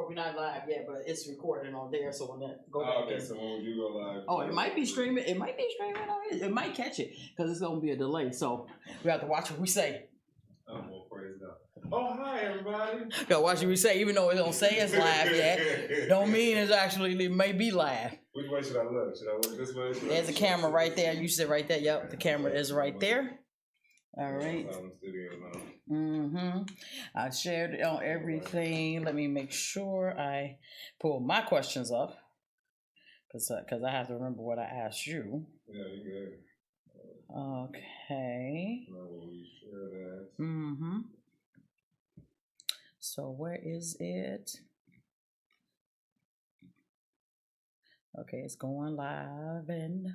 Well, we're not live yet, but it's recording on there. So when that go back okay, in. so when would you go live? Oh, it might be streaming. It might be streaming on it. It might catch it because it's gonna be a delay. So we have to watch what we say. Oh, well, praise God. Oh, hi everybody. Gotta watch what we say, even though it don't say it's live yet. Don't mean it's actually it may be live. Which way should I look? Should I look this way? There's a camera right there. You sit right there. Yep, the camera is right there. All right. I shared it on everything. Let me make sure I pull my questions up because I have to remember what I asked you. Yeah, you good. Okay. So where is it? Okay, it's going live and.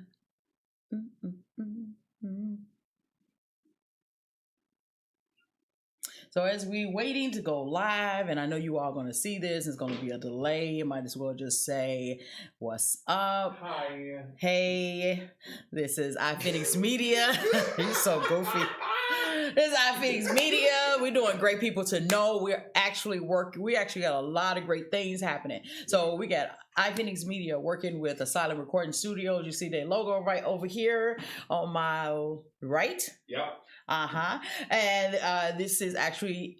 So as we waiting to go live, and I know you all going to see this, it's going to be a delay. You might as well just say, "What's up?" Hi. Hey, this is iPhoenix Media. You're so goofy. This is iPhoenix Media. We're doing great people to know. We're actually working. We actually got a lot of great things happening. So we got iPhoenix Media working with Asylum Recording Studios. You see their logo right over here on my right. Yep. And this is actually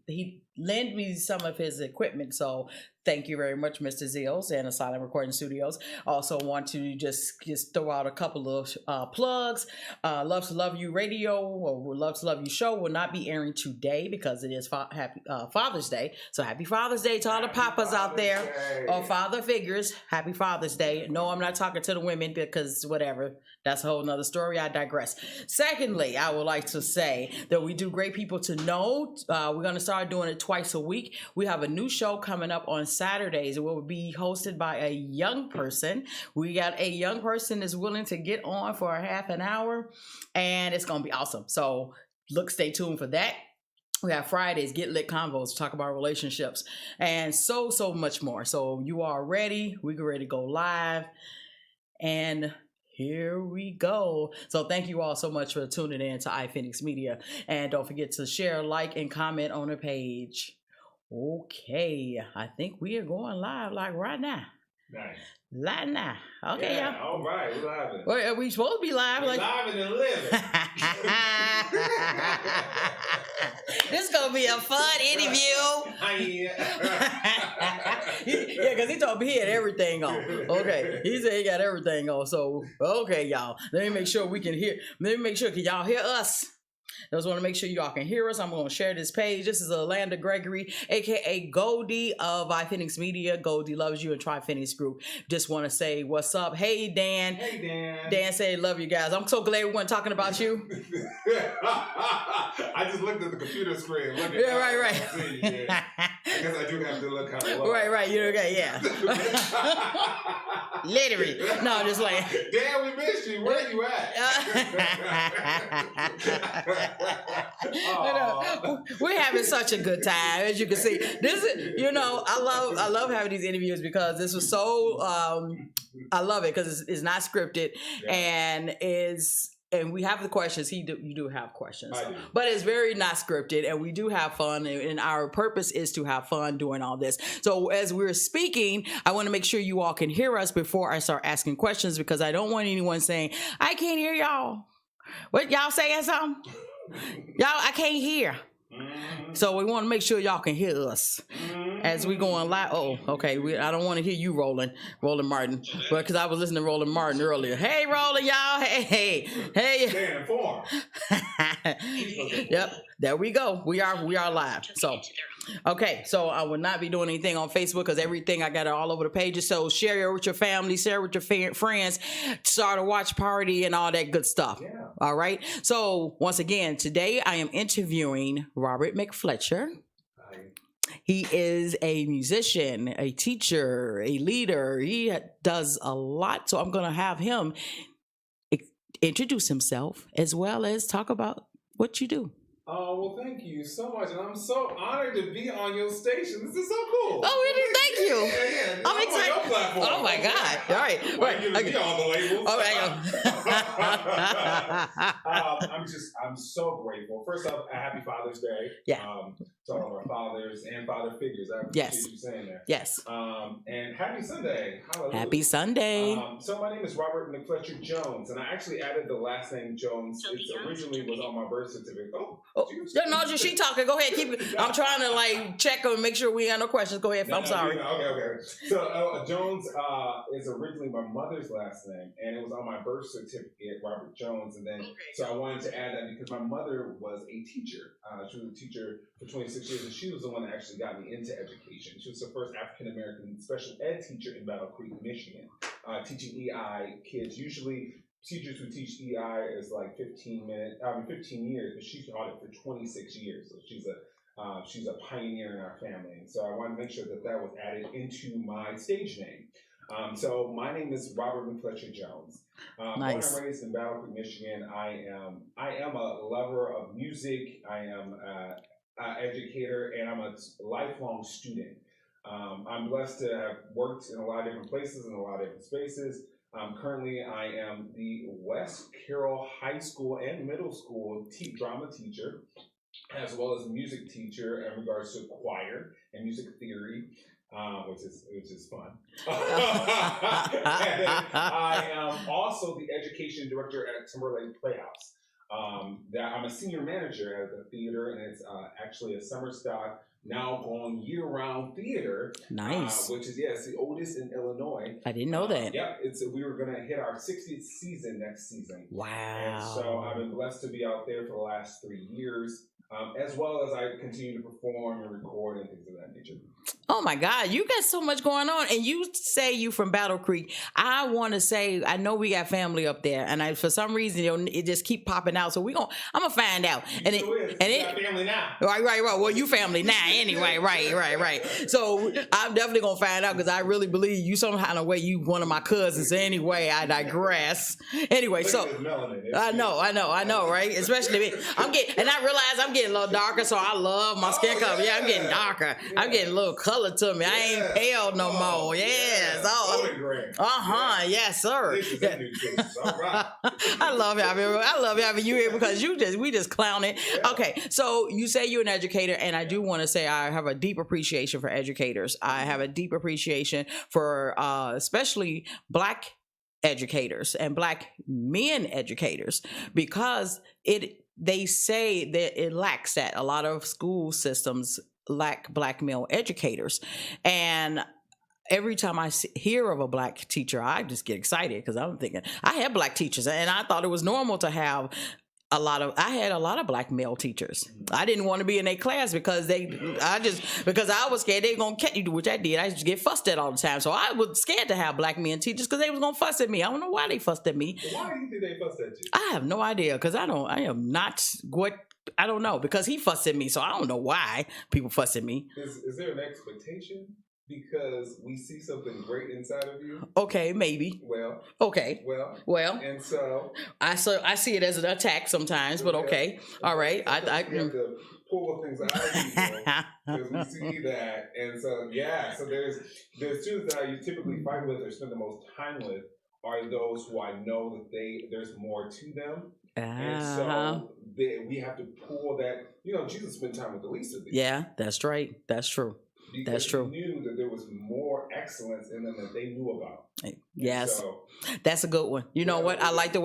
he lent me some of his equipment. So thank you very much, Mr. Zills and Asylum Recording Studios. Also want to just throw out a couple of plugs. Love to Love You Radio or Love to Love You show will not be airing today because it is Father's Day. So happy Father's Day to all the papas out there or father figures. Happy Father's Day. No, I'm not talking to the women because whatever. That's a whole nother story. I digress. Secondly, I would like to say that we do great people to know. We're going to start doing it twice a week. We have a new show coming up on Saturdays. It will be hosted by a young person. We got a young person that's willing to get on for a half an hour, and it's going to be awesome. So stay tuned for that. We have Fridays, Get Lit Convos, talk about relationships, and so much more. So you are ready. We get ready to go live, and here we go. So thank you all so much for tuning in to iPhoenix Media. And don't forget to share, like, and comment on the page. Okay, I think we are going live like right now. Nice. Live now. Okay, yeah, y'all. All right, we're live. Well, are we supposed to be live? We're live and living. This is going to be a fun interview. Yeah, because he told me he had everything on. Okay, he said he got everything on. So, okay, y'all. Let me make sure we can hear. Let me make sure, can y'all hear us? I just want to make sure y'all can hear us. I'm going to share this page. This is Alanda Gregory, a.k.a. Goldie of iPhoenix Media. Goldielovesu and Tri-Phoenix Group. Just want to say what's up. Hey, Dan. Hey, Dan. Dan said, love you guys. I'm so glad we weren't talking about you. I just looked at the computer screen. Yeah, right. I guess I do have to look kind of low. Right. You're okay, yeah. Literally. No, I'm just like. Dan, we missed you. Where are you at? We're having such a good time, as you can see. This is, I love having these interviews because this was so. I love it because it's not scripted, and we have the questions. You do have questions, but it's very not scripted, and we do have fun. And our purpose is to have fun doing all this. So as we're speaking, I want to make sure you all can hear us before I start asking questions because I don't want anyone saying I can't hear y'all. What y'all saying something? Y'all, I can't hear. So we want to make sure y'all can hear us as we go on live. Oh, okay. I don't want to hear you, Roland Martin, but because I was listening to Roland Martin earlier. Hey, Roland, y'all. Hey. Stay informed. Yep. There we go. We are live. So, okay. So I will not be doing anything on Facebook because everything I got it all over the pages. So share it with your family, share it with your friends, start a watch party and all that good stuff. Yeah. All right. So once again, today I am interviewing Robert McFletcher. He is a musician, a teacher, a leader. He does a lot. So I'm going to have him introduce himself as well as talk about what you do. Oh, well, thank you so much. And I'm so honored to be on your station. This is so cool. Oh, really? Thank you. Yeah. I'm excited. On your platform. Oh, my God. All right. Why you giving me all the labels? All right. I'm so grateful. First off, a happy Father's Day. Yeah. to all of our fathers and father figures. I appreciate you saying that. Yes. And happy Sunday. Hallelujah. Happy Sunday. So my name is Robert McFletcher Jones, and I actually added the last name Jones. It originally was on my birth certificate. No, she talking. Go ahead. Keep it. I'm trying to like check and make sure we got no questions. Go ahead. I'm sorry. Okay. So Jones is originally my mother's last name, and it was on my birth certificate, Robert Jones. And then so I wanted to add that because my mother was a teacher. She was a teacher for 26 years, and she was the one that actually got me into education. She was the first African American special ed teacher in Battle Creek, Michigan, teaching EI kids. Usually, teachers who teach EI is like 15 years, but she taught it for 26 years. So she's a pioneer in our family. And so I wanted to make sure that was added into my stage name. So my name is Robert McFletcher Jones. Nice. Born and raised in Battle Creek, Michigan. I am a lover of music. I am an educator, and I'm a lifelong student. I'm blessed to have worked in a lot of different places and a lot of different spaces. Currently, I am the West Carroll High School and Middle School drama teacher, as well as music teacher in regards to choir and music theory, which is fun. And then I am also the education director at Timberlake Playhouse. I'm a senior manager at the theater, and it's actually a summer stock, now going year-round theater. Nice. Which is it's the oldest in Illinois. I didn't know that. Yep, we were gonna hit our 60th season next season. Wow. And so I've been blessed to be out there for the last 3 years, as well as I continue to perform and record and things of that nature. Oh my God, you got so much going on, and you say you from Battle Creek. I want to say I know we got family up there, and for some reason it just keep popping out. So I'm gonna find out. You got family now. Right. Well, you family now anyway. Right. So I'm definitely gonna find out because I really believe you some kind of way you one of my cousins. Anyway, I digress. Anyway, so I know, right? Especially me. I realize I'm getting a little darker, so I love my skin color. Yeah, I'm getting darker. I'm getting a little color to me. I ain't pale no more. Yes. Yes, sir. All right. I love having you here because we just clowning. Yeah. Okay, so you say you're an educator, and I do want to say I have a deep appreciation for educators. I have a deep appreciation for especially Black educators and Black men educators because they say that it lacks that. A lot of school systems lack Black male educators, and every time I hear of a Black teacher, I just get excited because I'm thinking I had Black teachers, and I thought it was normal to have I had a lot of Black male teachers. I didn't want to be in their class because I was scared they were gonna catch you, which I did. I used to get fussed at all the time, so I was scared to have Black men teachers because they was gonna fuss at me. I don't know why they fussed at me. Why do you think they fussed at you? I have no idea because I am not what. I don't know because he fussed at me, so I don't know why people fuss at me. Is there an expectation? Because we see something great inside of you. Okay, maybe. Well. Okay. Well. And so. I see it as an attack sometimes, but okay. All right. I have to pull things out of people because we see that, and so So there's students that I typically fight with or spend the most time with are those who I know that there's more to them. And so we have to pull that. Jesus spent time with the least of these. Yeah, that's right. That's true. Because he knew that there was more excellence in them that they knew about. Yes, that's a good one. You know what? I like the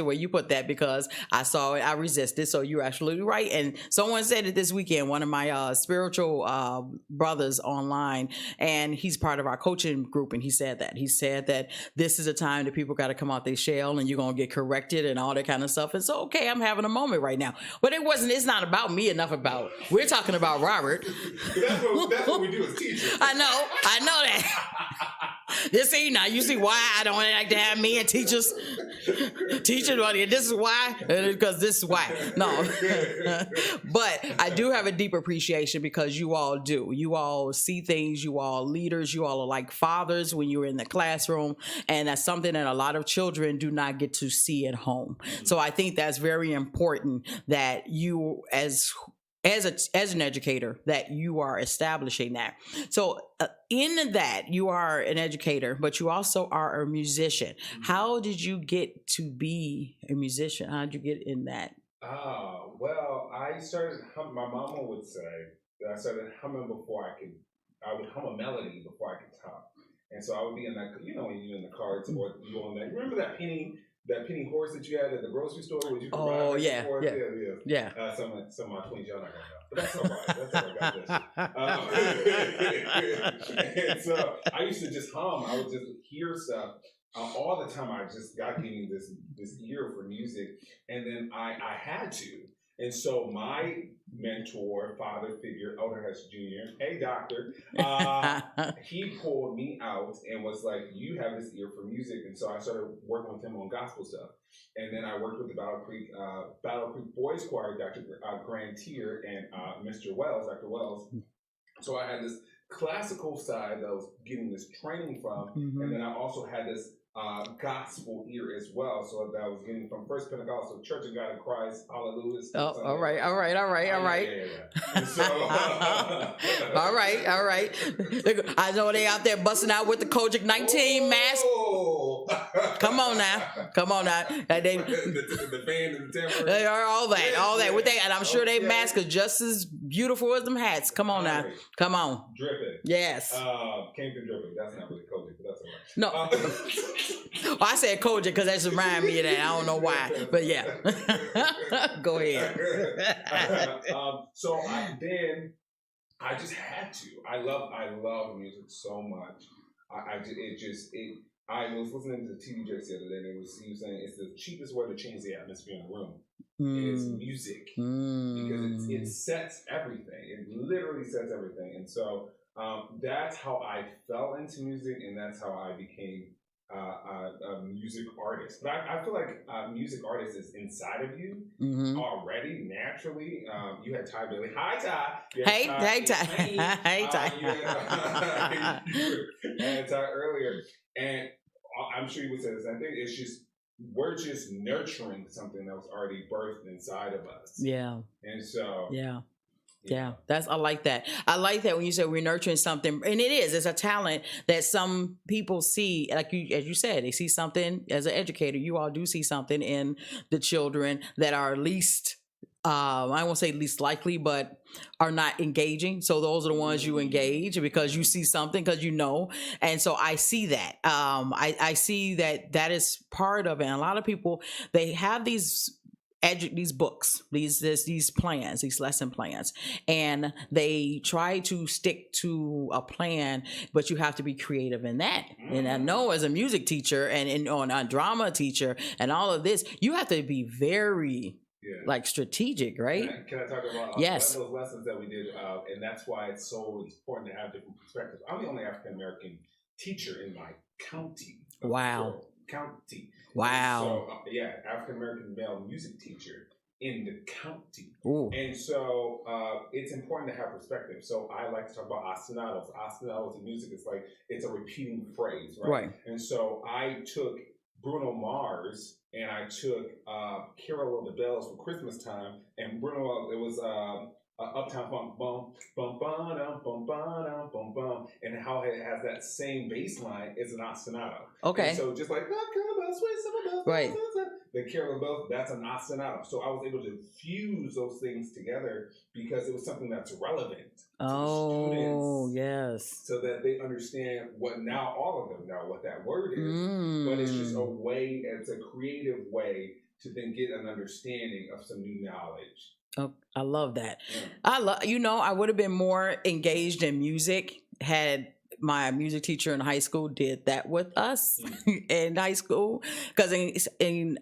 way you put that because I saw it. I resisted. So you're absolutely right. And someone said it this weekend. One of my spiritual brothers online, and he's part of our coaching group. And he said that this is a time that people got to come out their shell, and you're gonna get corrected and all that kind of stuff. And so, okay, I'm having a moment right now, but it's not about me enough. We're talking about Robert. That's what we do as teachers. I know that. You see why I don't like to have men teachers. This is why, because this is why. No, but I do have a deep appreciation because you all do. You all see things. You all leaders. You all are like fathers when you're in the classroom, and that's something that a lot of children do not get to see at home. So I think that's very important that you as an educator that you are establishing that. So in that you are an educator, but you also are a musician. How did you get to be a musician? How did you get in that? Well, I started, my mama would say that I started humming before I would hum a melody before I could talk. And so I would be in that, when you're in the carts or you go on that. Remember that penny horse that you had at the grocery store where you could ride back and forth? Yeah. Some of my tweens, y'all not gonna know. But that's all right. That's all right. Got this. And so I used to just hum. I would just hear stuff. All the time I just got getting this ear for music. And then I had to. And so my mentor, father figure, Elder Hess Jr., hey doctor, he pulled me out and was like, you have this ear for music. And so I started working with him on gospel stuff. And then I worked with the Battle Creek Boys Choir, Dr. Grant Tier, and Mr. Wells, Dr. Wells. So I had this classical side that I was getting this training from. And then I also had this gospel ear as well, so that I was getting from First Pentecostal Church of God in Christ, hallelujah. All right. And so, all right. I know they out there busting out with the COVID-19 mask. Come on now. They, the fan and the temper. They are all that. With and I'm sure they masks are just as beautiful as them hats. Come on now. Come on. Dripping. Yes. Came through dripping. That's not really COVID, but that's all right. No. I said Kojak because that's remind me of that. I don't know why, but yeah. Go ahead. So I just had to. I love music so much. I was listening to TV Jokes the other day, and he was saying it's the cheapest way to change the atmosphere in the room is music, because it sets everything. It literally sets everything, and so that's how I fell into music, and that's how I became a music artist. But I feel like music artist is inside of you already, naturally. You had Ty Bailey. Hi, Ty. Hey, Ty. Hey, Ty. You had Ty earlier. And I'm sure you would say the same thing. It's just, we're just nurturing something that was already birthed inside of us. Yeah. And so. Yeah, I like that. I like that when you say we're nurturing something, and it's a talent that some people see, like as you said, they see something as an educator. You all do see something in the children that are least, I won't say least likely, but are not engaging. So those are the ones you engage because you see something, because you know. And so I see that. I see that is part of it. And a lot of people, they have these books, these plans, these lesson plans, and they try to stick to a plan, but you have to be creative in that. And I know as a music teacher and on a drama teacher and all of this, you have to be very like strategic, right? Can I talk about yes. those lessons that we did? And that's why it's so important to have different perspectives. I'm the only African American teacher in my county. Wow. County. Wow. So, African American male music teacher in the county. Ooh. And so it's important to have perspective. So I like to talk about ostinatos. Ostinatos in music is like, it's a repeating phrase, right? And so I took Bruno Mars and I took Carol of the Bells for Christmas time, and Bruno, it was Uptown Funk, bum, bum, bum, bum, bum, bum, bum, and how it has that same bass line is an ostinato. Okay. And so just like, right. The Carol of the Bells, that's an ostinato. So I was able to fuse those things together because it was something that's relevant to the students. Yes. So that they understand all of them know what that word is. But it's just a way, it's a creative way to then get an understanding of some new knowledge. Oh, I love that. I would have been more engaged in music had my music teacher in high school did that with us in high school, because in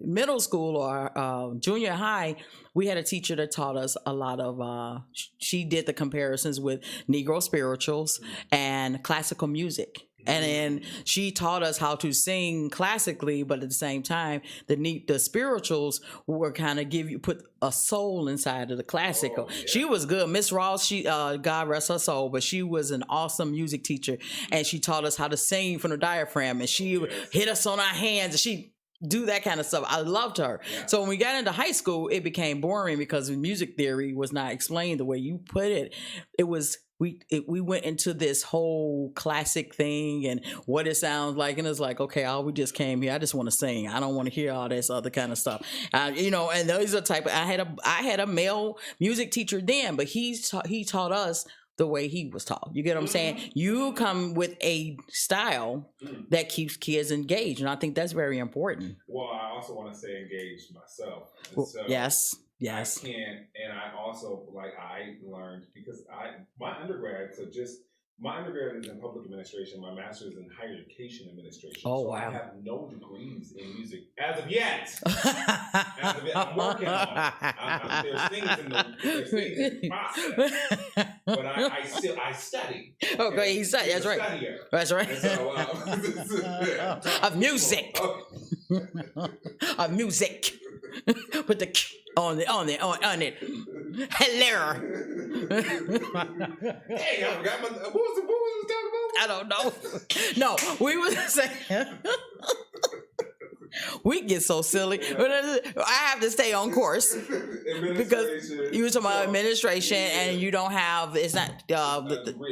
middle school or junior high, we had a teacher that taught us a lot of she did the comparisons with Negro spirituals and classical music. And then she taught us how to sing classically, but at the same time, the spirituals were kind of put a soul inside of the classical. Oh, yeah. She was good. Miss Ross, she God rest her soul, but she was an awesome music teacher, and she taught us how to sing from the diaphragm, and she hit us on our hands, and she do that kind of stuff. I loved her. Yeah. So when we got into high school, it became boring because music theory was not explained the way you put it. It was we went into this whole classic thing and what it sounds like, and it's like, okay, we just came here. I just want to sing. I don't want to hear all this other kind of stuff. And those are type of. I had a male music teacher then, but he taught us the way he was taught. You get what I'm saying? You come with a style that keeps kids engaged, and I think that's very important. Well, I also want to stay engaged myself. So yes. I can't, and I also I learned because my undergrad is in public administration. My master's is in higher education administration. Oh, so wow. I have no degrees in music as of yet. I'm working on it. There's things in the process, but I study. Okay, he studied. That's right. Studier. That's right. And so, of music. Of music. Put the on it. Hello. Hey, I forgot what was we talking about? I don't know. No, we were saying we get so silly. I have to stay on course because you were talking about administration and you don't have. It's not.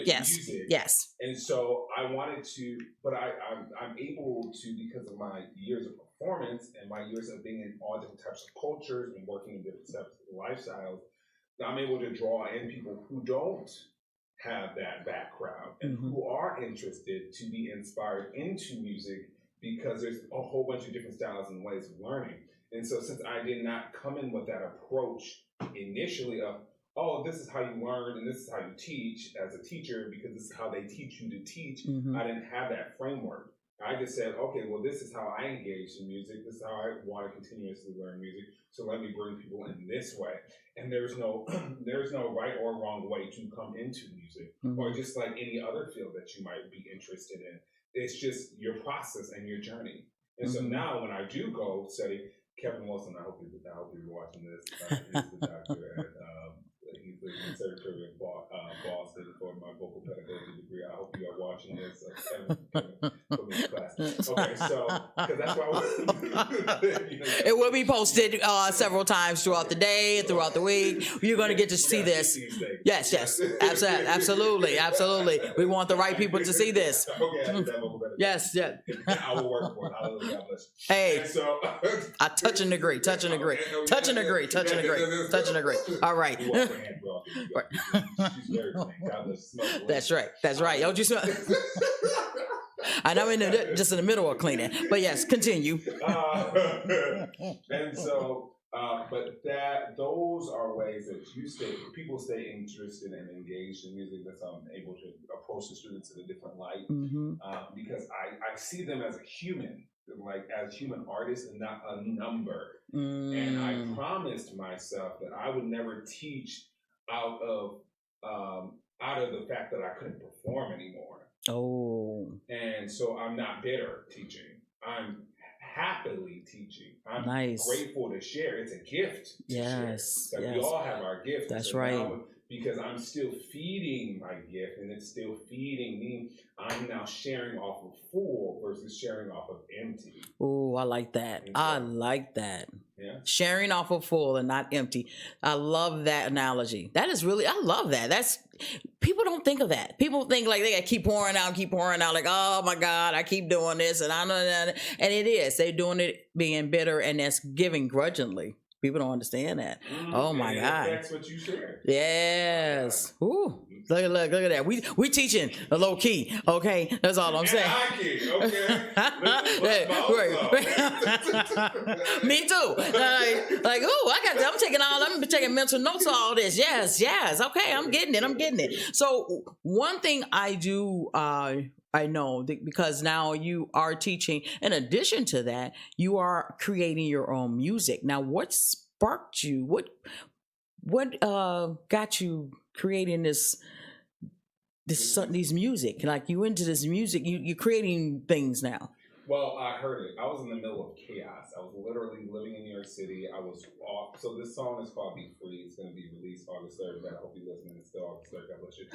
Yes. And so I wanted to, but I'm able to because of my years of performance and my years of being in all different types of cultures and working in different types of lifestyles. I'm able to draw in people who don't have that background and who are interested to be inspired into music because there's a whole bunch of different styles and ways of learning. And so since I did not come in with that approach initially of, oh, this is how you learn and this is how you teach as a teacher because this is how they teach you to teach, I didn't have that framework. I just said, okay, well, this is how I engage in music. This is how I want to continuously learn music. So let me bring people in this way. And there's no right or wrong way to come into music, or just like any other field that you might be interested in. It's just your process and your journey. And so now when I do go study, Kevin Wilson, I hope you're watching this. He's the doctor at he's the conservatory of Boston for my vocal pedagogy degree. I hope you are watching this. Kevin, put me in class. Okay, so because that's why it will be posted several times throughout the day, throughout the week. You're going to get to see this. Yes, absolutely. We want the right people to see this. Okay, yes. I will work for it. Hallelujah, God bless you. Hey, so I touch and agree. All right. That's right. Don't you smell? And I'm just in the middle of cleaning. But yes, continue. And so, but those are ways that people stay interested and engaged in music. That's how I'm able to approach the students in a different light because I see them as a human. As human artists and not a number. And I promised myself that I would never teach out of the fact that I couldn't perform anymore. Oh. And so I'm not bitter teaching. I'm happily teaching. I'm grateful to share. It's a gift to share. We all have our gift. That's right. Because I'm still feeding my gift and it's still feeding me. I'm now sharing off of full versus sharing off of empty. Oh, I like that. Yeah. Sharing off of full and not empty. I love that analogy. I love that. People don't think of that. People think like they gotta keep pouring out, like, oh my God, I keep doing this and I know that. And it is. They're doing it being bitter and that's giving grudgingly. People don't understand that. Oh my God! That's what you share. Yes. Ooh. Look at that. We teaching a low key. Okay, that's all I'm saying. High key. Okay. Me too. I'm taking mental notes of all this. Yes. Okay, I'm getting it. So one thing I do. I know because now you are teaching. In addition to that, you are creating your own music. Now, what sparked you? What got you creating these music? Like you into this music? You're creating things now. Well, I heard it. I was in the middle of chaos. I was literally living in New York City. I was off. So this song is called "Be Free." It's going to be released August 3rd. But I hope you're listening. It's still August 3rd. God bless you.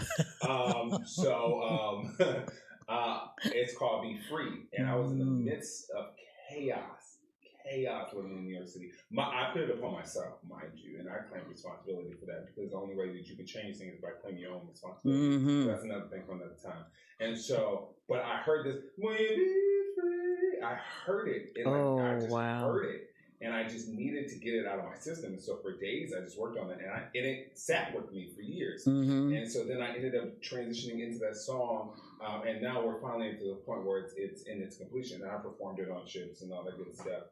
It's called "Be Free," and I was in the midst of chaos. chaos living in New York City. I put it upon myself, mind you, and I claim responsibility for that because the only way that you can change things is by claiming your own responsibility. Mm-hmm. So that's another thing for another time. And so, but I heard this, "Will you be free?" I heard it, and I just heard it. And I just needed to get it out of my system. And so for days, I just worked on it. And it sat with me for years. Mm-hmm. And so then I ended up transitioning into that song. And now we're finally to the point where it's in its completion. And I performed it on ships and all that good stuff.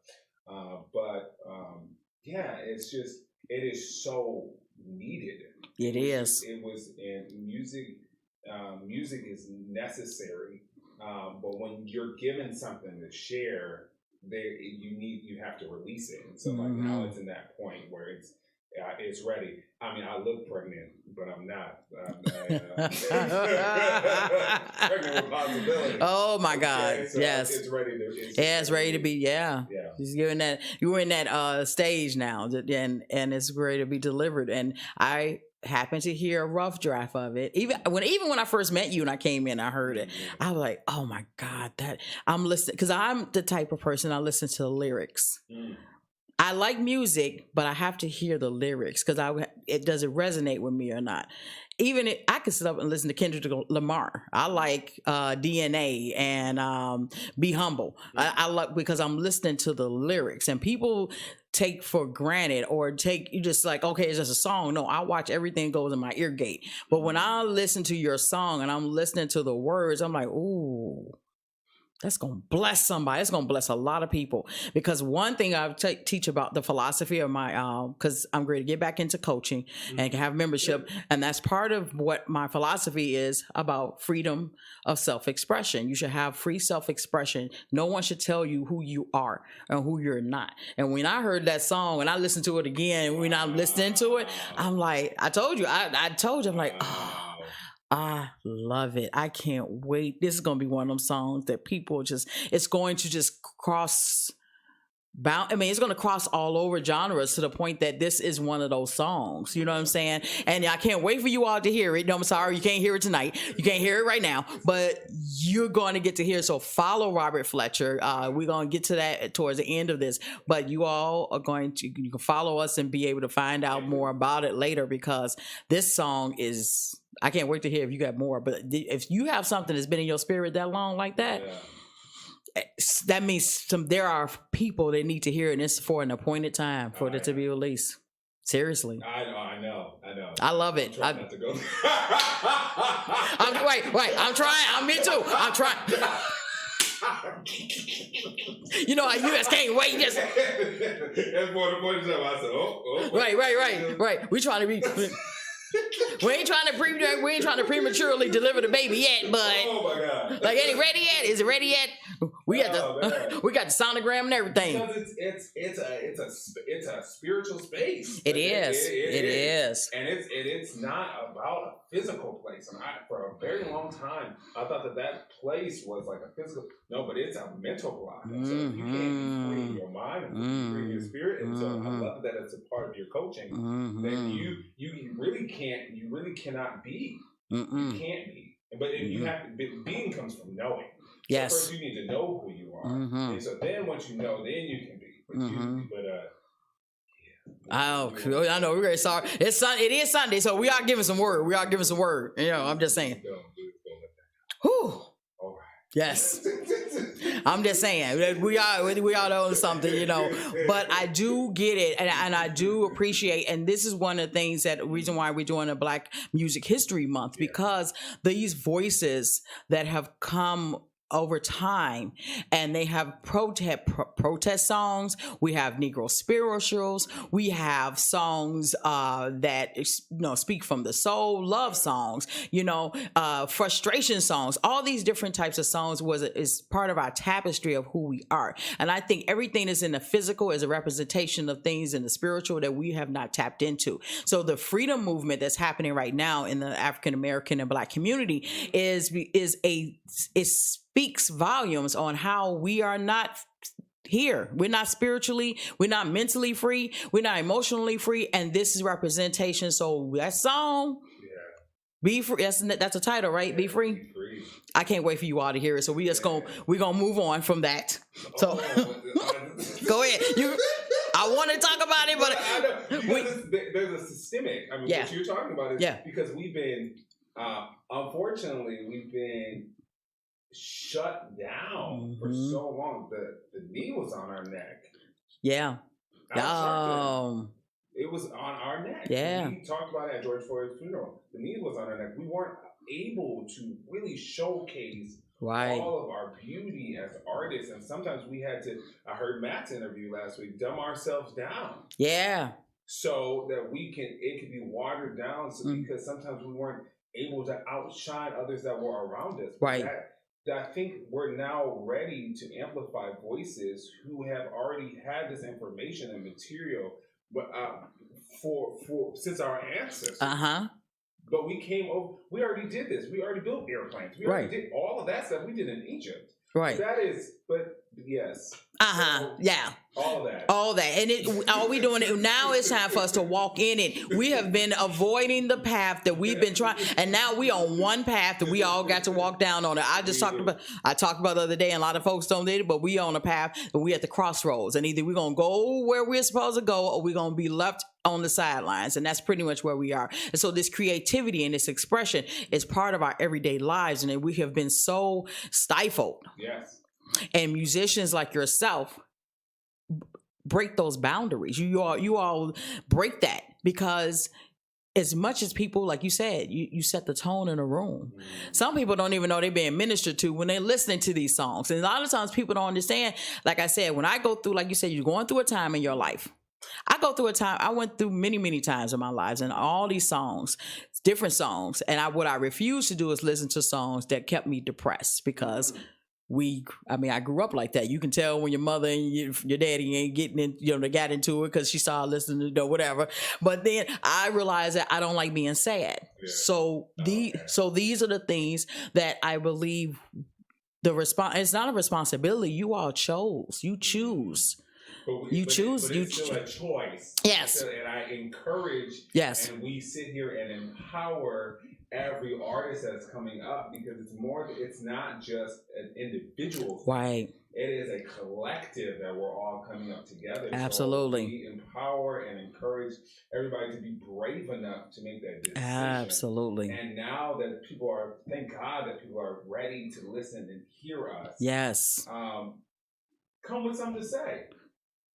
Yeah, it's just, it is so needed. It is. It was, and music is necessary. But when you're given something to share, you have to release it, and so like now it's in that point where it's ready. I mean, I look pregnant, but I'm not. Pregnant with possibility. Oh my God! Okay, so yes, it's ready to. It's ready to be. Yeah. You're in that stage now, and it's ready to be delivered. And I happened to hear a rough draft of it. Even when I first met you and I came in, I heard it. I was like, oh my God, that I'm listening, because I'm the type of person I listen to the lyrics. I like music, but I have to hear the lyrics because does it resonate with me or not. I could sit up and listen to Kendrick Lamar. I like DNA and Be Humble. I like, because I'm listening to the lyrics, and people take for granted or you just like, okay, it's just a song. No, I watch everything goes in my ear gate. But when I listen to your song and I'm listening to the words, I'm like, ooh, that's going to bless somebody. It's going to bless a lot of people. Because one thing I teach about the philosophy of my, because I'm going to get back into coaching and have membership. And that's part of what my philosophy is about: freedom of self-expression. You should have free self-expression. No one should tell you who you are and who you're not. And when I heard that song and I listened to it again, when I'm listening to it, I'm like, I told you, I'm like, oh, I love it. I can't wait. This is going to be one of them songs that people it's going to just cross it's going to cross all over genres to the point that this is one of those songs. You know what I'm saying? And I can't wait for you all to hear it. No, I'm sorry, you can't hear it tonight. You can't hear it right now, but you're going to get to hear it. So follow Robert Fletcher. We're going to get to that towards the end of this, but you all are you can follow us and be able to find out more about it later, because this song is, I can't wait to hear if you got more. But if you have something that's been in your spirit that long like that, that means there are people that need to hear it, and it's for an appointed time for it to be released. Seriously. I know. I love it. I'm trying not to go. I'm trying. Me too. I'm trying. You know how you just can't wait. Just. That's more than one time. I said, oh. Right. We trying to be. We ain't trying to prematurely deliver the baby yet, but oh my God, like, ain't it ready yet? Is it ready yet? We got the sonogram and everything. Because it's a spiritual space. It is, and it's not about a physical place. And for a very long time, I thought that place was like a physical. No, but it's a mental block. And so if you can't be free in your mind and free in your spirit, and so I love that it's a part of your coaching. Then you really cannot be. You can't be. But you have to. Being comes from knowing. Yes. So first, you need to know who you are, and so then once you know, then you can be. Oh, I know. We're very sorry. It is Sunday, so we are giving some word. You know, I'm just saying. Whew. All right. Yes. I'm just saying we are doing something, you know. But I do get it, and I do appreciate. And this is one of the things reason why we're doing a Black Music History Month, because these voices that have come over time, and they have protest songs. We have Negro spirituals. We have songs that speak from the soul, love songs, frustration songs. All these different types of songs is part of our tapestry of who we are. And I think everything is in the physical is a representation of things in the spiritual that we have not tapped into. So the freedom movement that's happening right now in the African American and Black community speaks volumes on how we are not here. We're not spiritually, we're not mentally free, we're not emotionally free, and this is representation. So that song, Be free. That's a title, right? Be free. Be free. I can't wait for you all to hear it. So we're gonna move on from that. So go ahead. I want to talk about it, but I know, there's a systemic. I mean, what you're talking about is because we've been, unfortunately, we've been shut down for so long. The knee was on our neck. Yeah. It was on our neck. Yeah. We talked about it at George Floyd's funeral. The knee was on our neck. We weren't able to really showcase all of our beauty as artists. And sometimes we had to, I heard Matt's interview last week, dumb ourselves down. Yeah. So that it could be watered down because sometimes we weren't able to outshine others that were around us. Right. I think we're now ready to amplify voices who have already had this information and material since our ancestors. But we came over. We already did this. We already built airplanes. We already did all of that stuff. We did in Egypt. Right. Yes. Yeah. All that. And all we doing it now is time for us to walk in it. We have been avoiding the path that we've been trying, and now we on one path that we all got to walk down on it. I talked about the other day, and a lot of folks don't did it, but we on a path, and we at the crossroads, and either we're gonna go where we're supposed to go, or we're gonna be left on the sidelines, and that's pretty much where we are. And so this creativity and this expression is part of our everyday lives, and we have been so stifled. Yes. And musicians like yourself break those boundaries. You all break that, because as much as people, like you said, you set the tone in a room. Some people don't even know they're being ministered to when they're listening to these songs. And a lot of times people don't understand. Like I said, when I go through, like you said, you're going through a time in your life. I went through many, many times in my lives, and all these songs, different songs. And what I refuse to do is listen to songs that kept me depressed, because I grew up like that. You can tell when your mother and your daddy ain't getting in, they got into it because she started listening to whatever. But then I realized that I don't like being sad. Yeah. So these are the things that I believe it's not a responsibility. You all chose. You choose. But it's still a choice. Yes. And I encourage. Yes. And we sit here and empower every artist that's coming up, because it's not just an individual thing. Right. It is a collective that we're all coming up together. Absolutely. So we empower and encourage everybody to be brave enough to make that decision. Absolutely. And now that thank God that people are ready to listen and hear us. Yes. Come with something to say.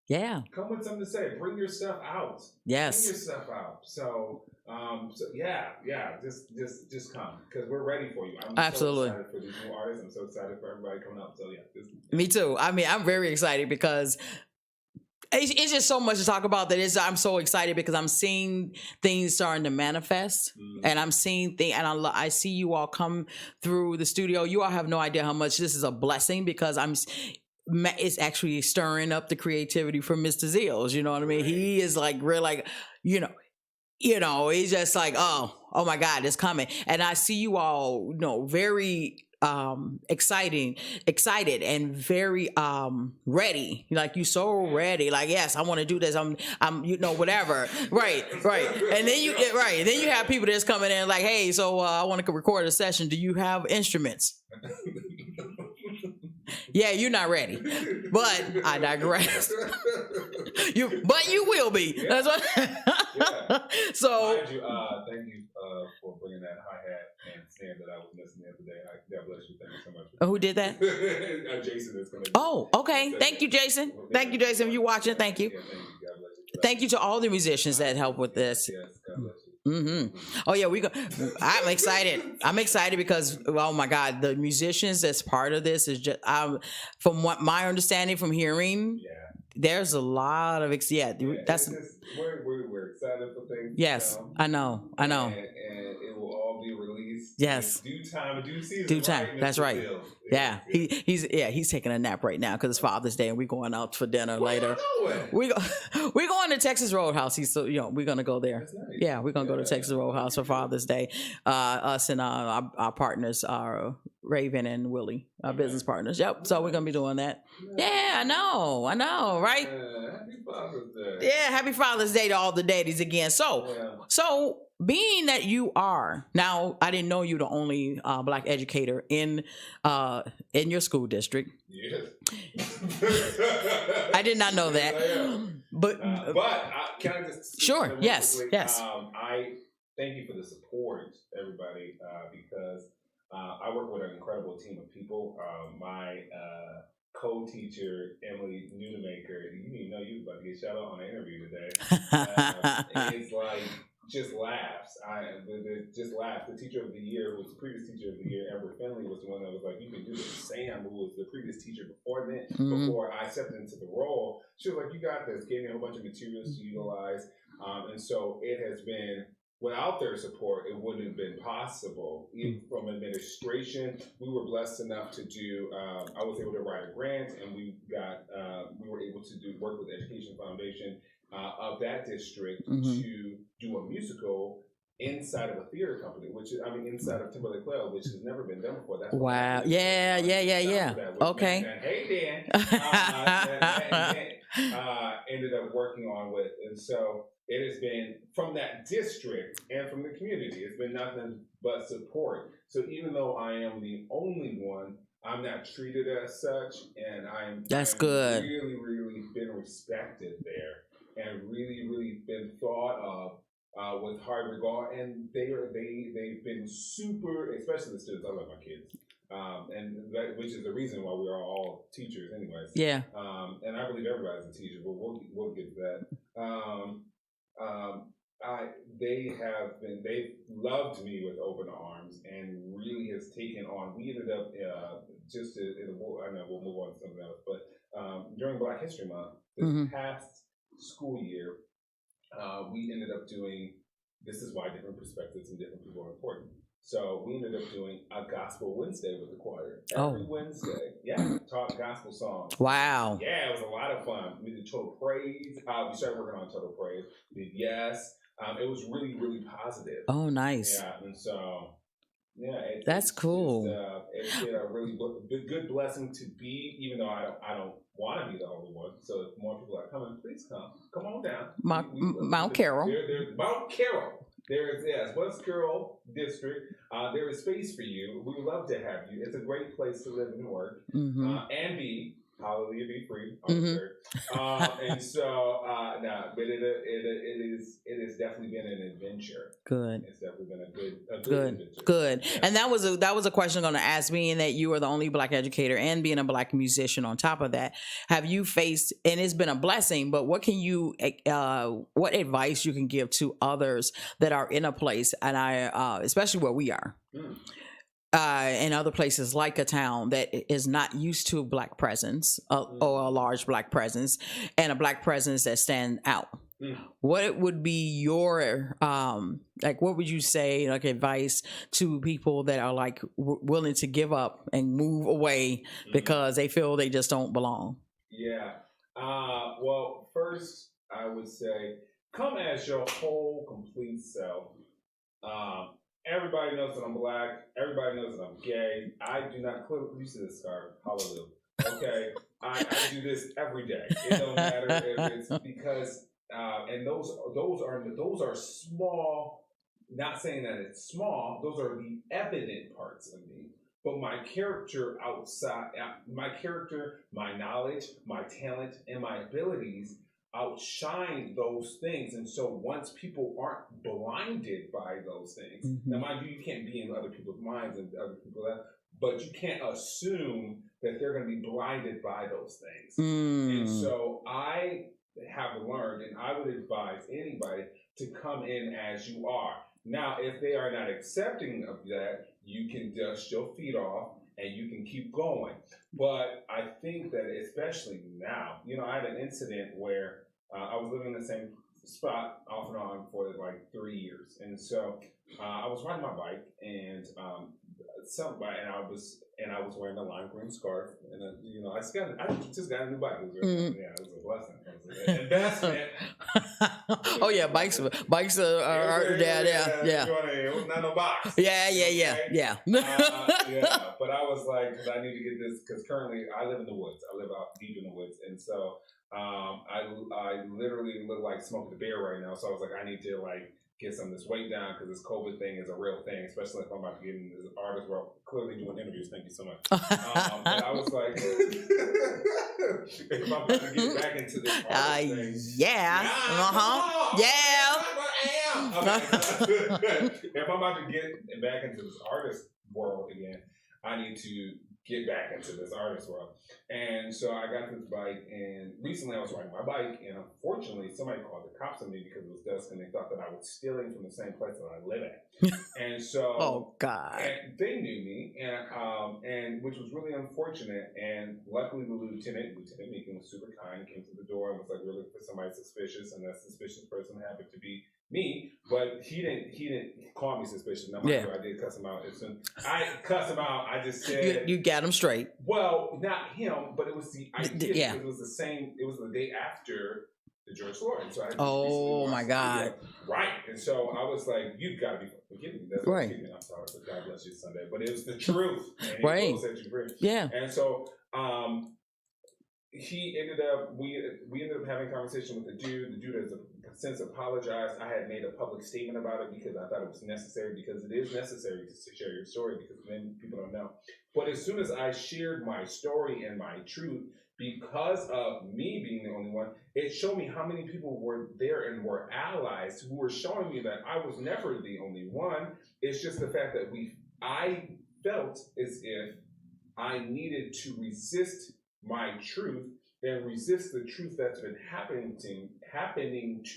Yeah. Come with something to say. Bring your stuff out. Yes. Bring your stuff out. So just come, because we're ready for you. I'm Absolutely. so excited for these new artists. I'm so excited for everybody coming up. So Me too. I mean, I'm very excited because it's just so much to talk about that. I'm so excited because I'm seeing things starting to manifest, and I'm seeing things, and I see you all come through the studio. You all have no idea how much this is a blessing, because it's actually stirring up the creativity for Mr. Zills. You know what I mean? Right. He is like real, like, he's just like, oh my God, it's coming. And I see you all, very excited and very ready. Like, you so ready. Like, yes, I want to do this. I'm whatever. Right. And then you have people that's coming in like, hey, so I want to record a session. Do you have instruments? Yeah, you're not ready, but I digress. But you will be. Yeah. That's what. Yeah. So, thank you for bringing that hi-hat and snare that I was missing the other day. God bless you. Thank you so much. Who did that? Jason is going to. Oh, okay. Thank you, Jason. Thank you, Jason. If you're watching, thank you. Yeah, thank you. God bless you. Thank you to all the musicians that help with this. Yes, God bless you. Mm-hmm. Oh yeah, I'm excited. I'm excited because, oh my God, the musicians that's part of this is just, from what my understanding from hearing, there's a lot of that's we're excited for things. Yes, I know. And it will all be released. Yes, in due time, due season. Due time. Right? That's right. Yeah, he's taking a nap right now because it's Father's Day, and we're going out for dinner later. We're going to Texas Roadhouse. We're gonna go there. Nice. Yeah, we're gonna go to Texas Roadhouse for Father's Day. Us and our partners are Raven and Willie, our business partners. Yep. So we're gonna be doing that. Yeah, I know, right? Happy Father's Day. Yeah, happy Father's Day to all the daddies again. So being that you are now, I didn't know you the only black educator in your school district. Yes. I did not know Yes, that. I am. But Can I just sure, real yes, quickly? yes. I thank you for the support, everybody, because I work with an incredible team of people. My co-teacher, Emily Nunemaker, you didn't even know you were about to get shout out on an interview today. It's like just laughs. Just laughs. The teacher of the year, who was the previous teacher of the year, Amber Finley, was the one that was like, "You can do this." Sam, who was the previous teacher before then, before I stepped into the role, she was like, "You got this." Gave me a whole bunch of materials to utilize, and so it has been. Without their support, it wouldn't have been possible. Even from administration, we were blessed enough to do. I was able to write a grant, and we were able to work with the Education Foundation of that district to do a musical inside of a theater company, inside of Timberlake Club, which has never been done before. That's wow. Yeah. Okay. And hey, Dan, ended up working on with, and so it has been from that district and from the community. It's been nothing but support. So even though I am the only one, I'm not treated as such, and That's I'm good. really, really been respected there, and really, really been thought of with high regard. And they've been super, especially the students. I love my kids, which is the reason why we are all teachers, anyways. Yeah. And I believe everybody's a teacher, but we'll get to that. They've loved me with open arms and really has taken on. We ended up I know we'll move on to something else, but during Black History Month this past school year, we ended up doing. This is why different perspectives and different people are important. So we ended up doing a Gospel Wednesday with the choir. Every Wednesday. Yeah, taught gospel songs. Wow. Yeah, it was a lot of fun. We did Total Praise. We started working on Total Praise. We did Yes. It was really, really positive. Oh, nice. Yeah, and so, yeah. That's cool. It's been a really good blessing to be, even though I don't want to be the only one. So if more people are coming, please come. Come on down. Mount Carroll. There's Mount Carroll. There's West Carroll District. There is space for you. We would love to have you. It's a great place to live and work, and be. Hallelujah, be free. And so, but it has definitely been an adventure. Good. It's definitely been a good adventure. Good. Yeah. And that was a question I'm going to ask. Being that you are the only Black educator and being a Black musician on top of that, have you faced? And it's been a blessing. But what what advice you can give to others that are in a place, and especially where we are. In other places like a town that is not used to Black presence or a large Black presence and a Black presence that stand out. What would be your what would you say advice to people that are willing to give up and move away because they feel they just don't belong? Yeah. Well, first I would say come as your whole complete self. Everybody knows that I'm Black. Everybody knows that I'm gay. I do not you see this scarf. Hallelujah. Okay. I do this every day. It don't matter if it's because and those are small. Not saying that it's small. Those are the evident parts of me. But my character my knowledge, my talent, and my abilities outshine those things. And so once people aren't blinded by those things, now mind you can't be in other people's minds and other people but you can't assume that they're going to be blinded by those things. And so I have learned, and I would advise anybody to come in as you are. Now, if they are not accepting of that, you can dust your feet off and you can keep going. But I think that especially now, I had an incident where I was living in the same spot off and on for like 3 years. And so I was riding my bike and I was wearing a lime green scarf, and I just got a new bike. It was a blessing. It was an investment. Oh yeah, bikes are yeah. Not no box. Yeah. But I was like, I need to get this because currently I live in the woods. I live out deep in the woods, and so I literally look like Smokey the Bear right now. So I was like, I need to get some of this weight down because this COVID thing is a real thing, especially if I'm about to get into this artist world. Clearly doing interviews. Thank you so much. But I was like, if I'm about to get back into this artist thing, yeah, if I'm about to get back into this artist world again, I need to get back into this artist world. And so I got this bike, and recently I was riding my bike, and unfortunately somebody called the cops on me because it was dusk, and they thought that I was stealing from the same place that I live at. And so, oh God, and they knew me, and which was really unfortunate. And luckily, the Lieutenant Meekin was super kind, came to the door and was like, "We're looking for somebody suspicious," and that suspicious person happened to be me. But he didn't call me suspicious. Now, sure I did cuss him out. I cussed him out. I just said, "You got him straight." Well, not him, but it was the idea. Yeah. It was the same. It was the day after the George Floyd. So I oh my God! Right, and so I was like, "You've got to be forgiving me." That's right. I'm sorry, but God bless you Sunday. But it was the truth, and right? Set you free. Yeah. And so, he ended up. We ended up having a conversation with the dude. The dude has since apologized. I had made a public statement about it because I thought it was necessary, because it is necessary to share your story, because many people don't know. But as soon as I shared my story and my truth, because of me being the only one, it showed me how many people were there and were allies who were showing me that I was never the only one. It's just the fact that I felt as if I needed to resist my truth and resist the truth that's been happening to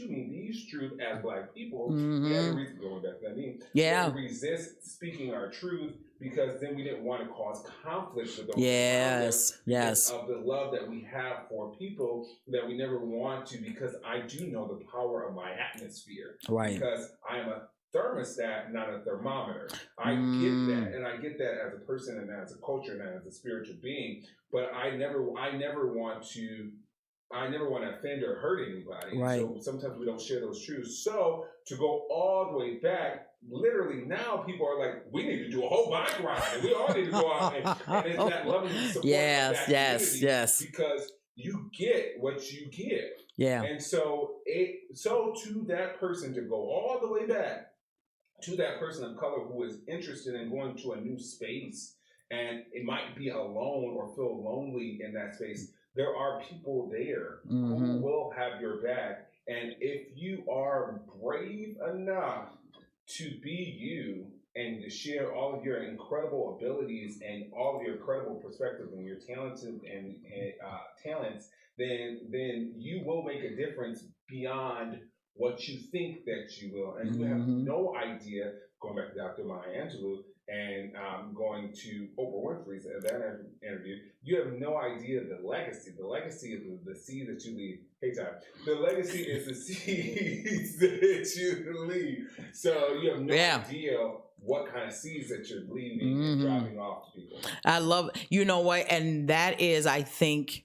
me. These truth as Black people, we had a reason going back to that name. Yeah. To resist speaking our truth, because then we didn't want to cause conflict with those. Yes. Of the love that we have for people that we never want to, because I do know the power of my atmosphere. Right. Because I am a thermostat, not a thermometer. I get that, and I get that as a person and as a culture and as a spiritual being. But I never want to offend or hurt anybody. Right. So sometimes we don't share those truths. So to go all the way back, literally now people are like, we need to do a whole bike ride, and we all need to go out and it's that loving support. Yes. Because you get what you give. Yeah. And so to that person, to go all the way back to that person of color who is interested in going to a new space, and it might be alone or feel lonely in that space, there are people there who will have your back. And if you are brave enough to be you and to share all of your incredible abilities and all of your incredible perspectives and your talented and talents, then you will make a difference beyond what you think that you will. And you have no idea, going back to Dr. Maya Angelou, and going to Oprah Winfrey's that interview, you have no idea the legacy. The legacy is the seed that you leave. Hey, Ty. The legacy is the seeds that you leave. So you have no idea what kind of seeds that you're leaving and dropping off to people. I love, you know what, and that is, I think,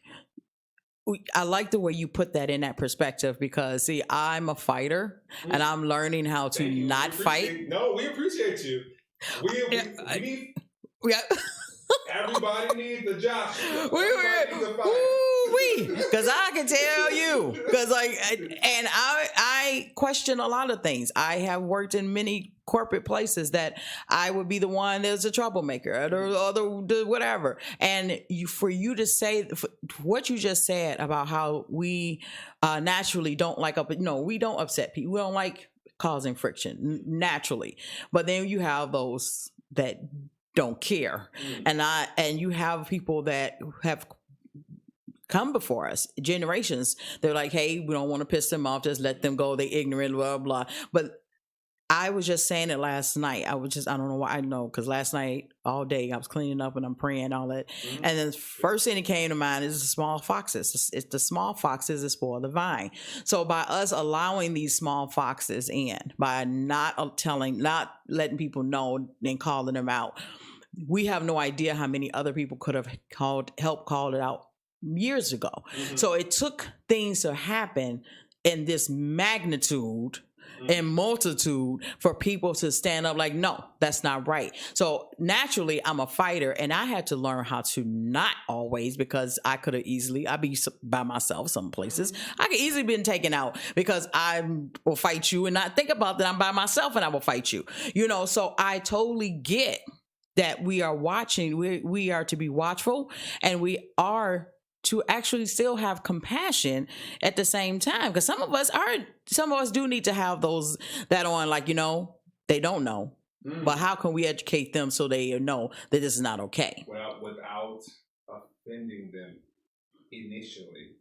I like the way you put that in that perspective, because see, I'm a fighter and I'm learning how to not fight. No, we appreciate you. We need. Everybody needs a Joshua. Because I can tell you, because I question a lot of things. I have worked in many corporate places that I would be the one that's a troublemaker or the whatever. And for you to say what you just said about how we naturally don't like we don't upset people. We don't like causing friction naturally. But then you have those that don't care. And you have people that have come before us, generations. They're like, hey, we don't want to piss them off. Just let them go. They ignorant, blah, blah. But I was just saying it last night. I don't know why I know, because last night all day I was cleaning up and I'm praying, all that. And then the first thing that came to mind is the small foxes. It's the small foxes that spoil the vine. So by us allowing these small foxes in, by not letting people know and calling them out, we have no idea how many other people could have helped call it out years ago. So it took things to happen in this magnitude in multitude for people to stand up like, no, that's not right. So naturally I'm a fighter, and I had to learn how to not always, because I could have easily, I'd be by myself some places. I could easily been taken out because I will fight you and not think about that I'm by myself and I will fight you. So I totally get that we are watching, we are to be watchful, and we are to actually still have compassion at the same time, because some of us do need to have those that on, like, they don't know, but how can we educate them so they know that this is not okay? Well, without offending them initially,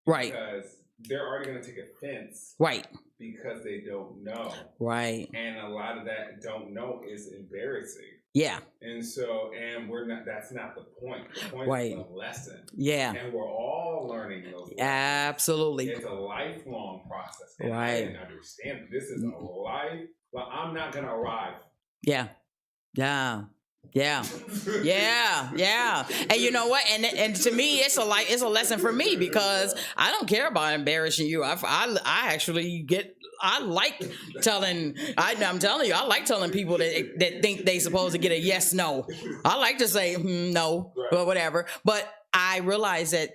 right? Because they're already going to take offense, right? Because they don't know, right? And a lot of that don't know is embarrassing. Yeah. And so, and we're not, that's not the point. The point right. is the lesson. Yeah. And we're all learning those lessons. Absolutely. It's a lifelong process. And right. I didn't understand. This is a life. Well, I'm not going to arrive. Yeah. Yeah. Yeah. Yeah. Yeah. And you know what? And to me, it's a lesson for me, because I don't care about embarrassing you. I actually like telling, I'm telling you, I like telling people that think they supposed to get a yes, no. I like to say no, or whatever. But I realize that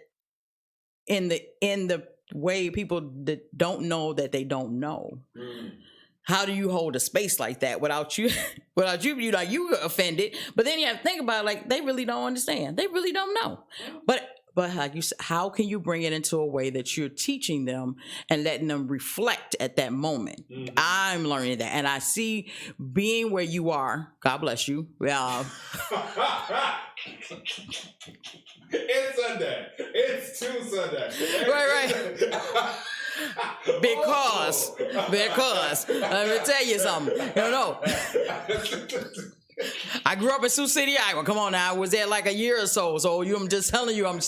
in the way people that don't know that they don't know. How do you hold a space like that without you like you offended? But then you have to think about it, like, they really don't understand. They really don't know. But like you said, how can you bring it into a way that you're teaching them and letting them reflect at that moment? I'm learning that, and I see being where you are. God bless you. It's Sunday. It's too Sunday. Right. Because let me tell you something. No. I grew up in Sioux City, Iowa. Come on now, I was there like a year or so. So I'm just telling you, I'm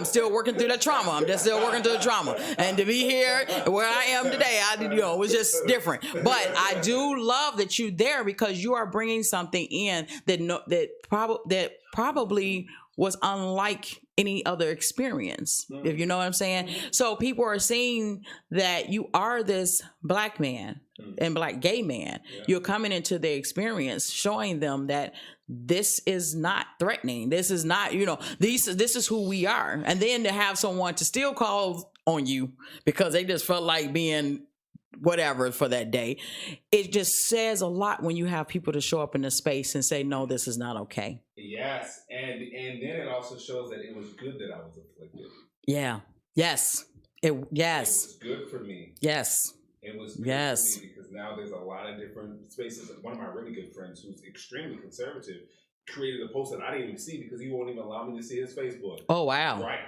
still working through that trauma. I'm just still working through the trauma. And to be here where I am today, it was just different. But I do love that you're there, because you are bringing something in that probably was unlike any other experience, if you know what I'm saying. So people are seeing that you are this Black man and Black gay man. You're coming into the experience, showing them that this is not threatening. This is not, this is who we are. And then to have someone to still call on you because they just felt like being whatever for that day, it just says a lot when you have people to show up in the space and say, no, this is not okay. Yes. And then it also shows that it was good that I was afflicted. Yeah. Yes. Yes. It was good for me. Yes. It was good for me, because now there's a lot of different spaces. One of my really good friends, who's extremely conservative, created a post that I didn't even see, because he won't even allow me to see his Facebook. Oh, wow. Right.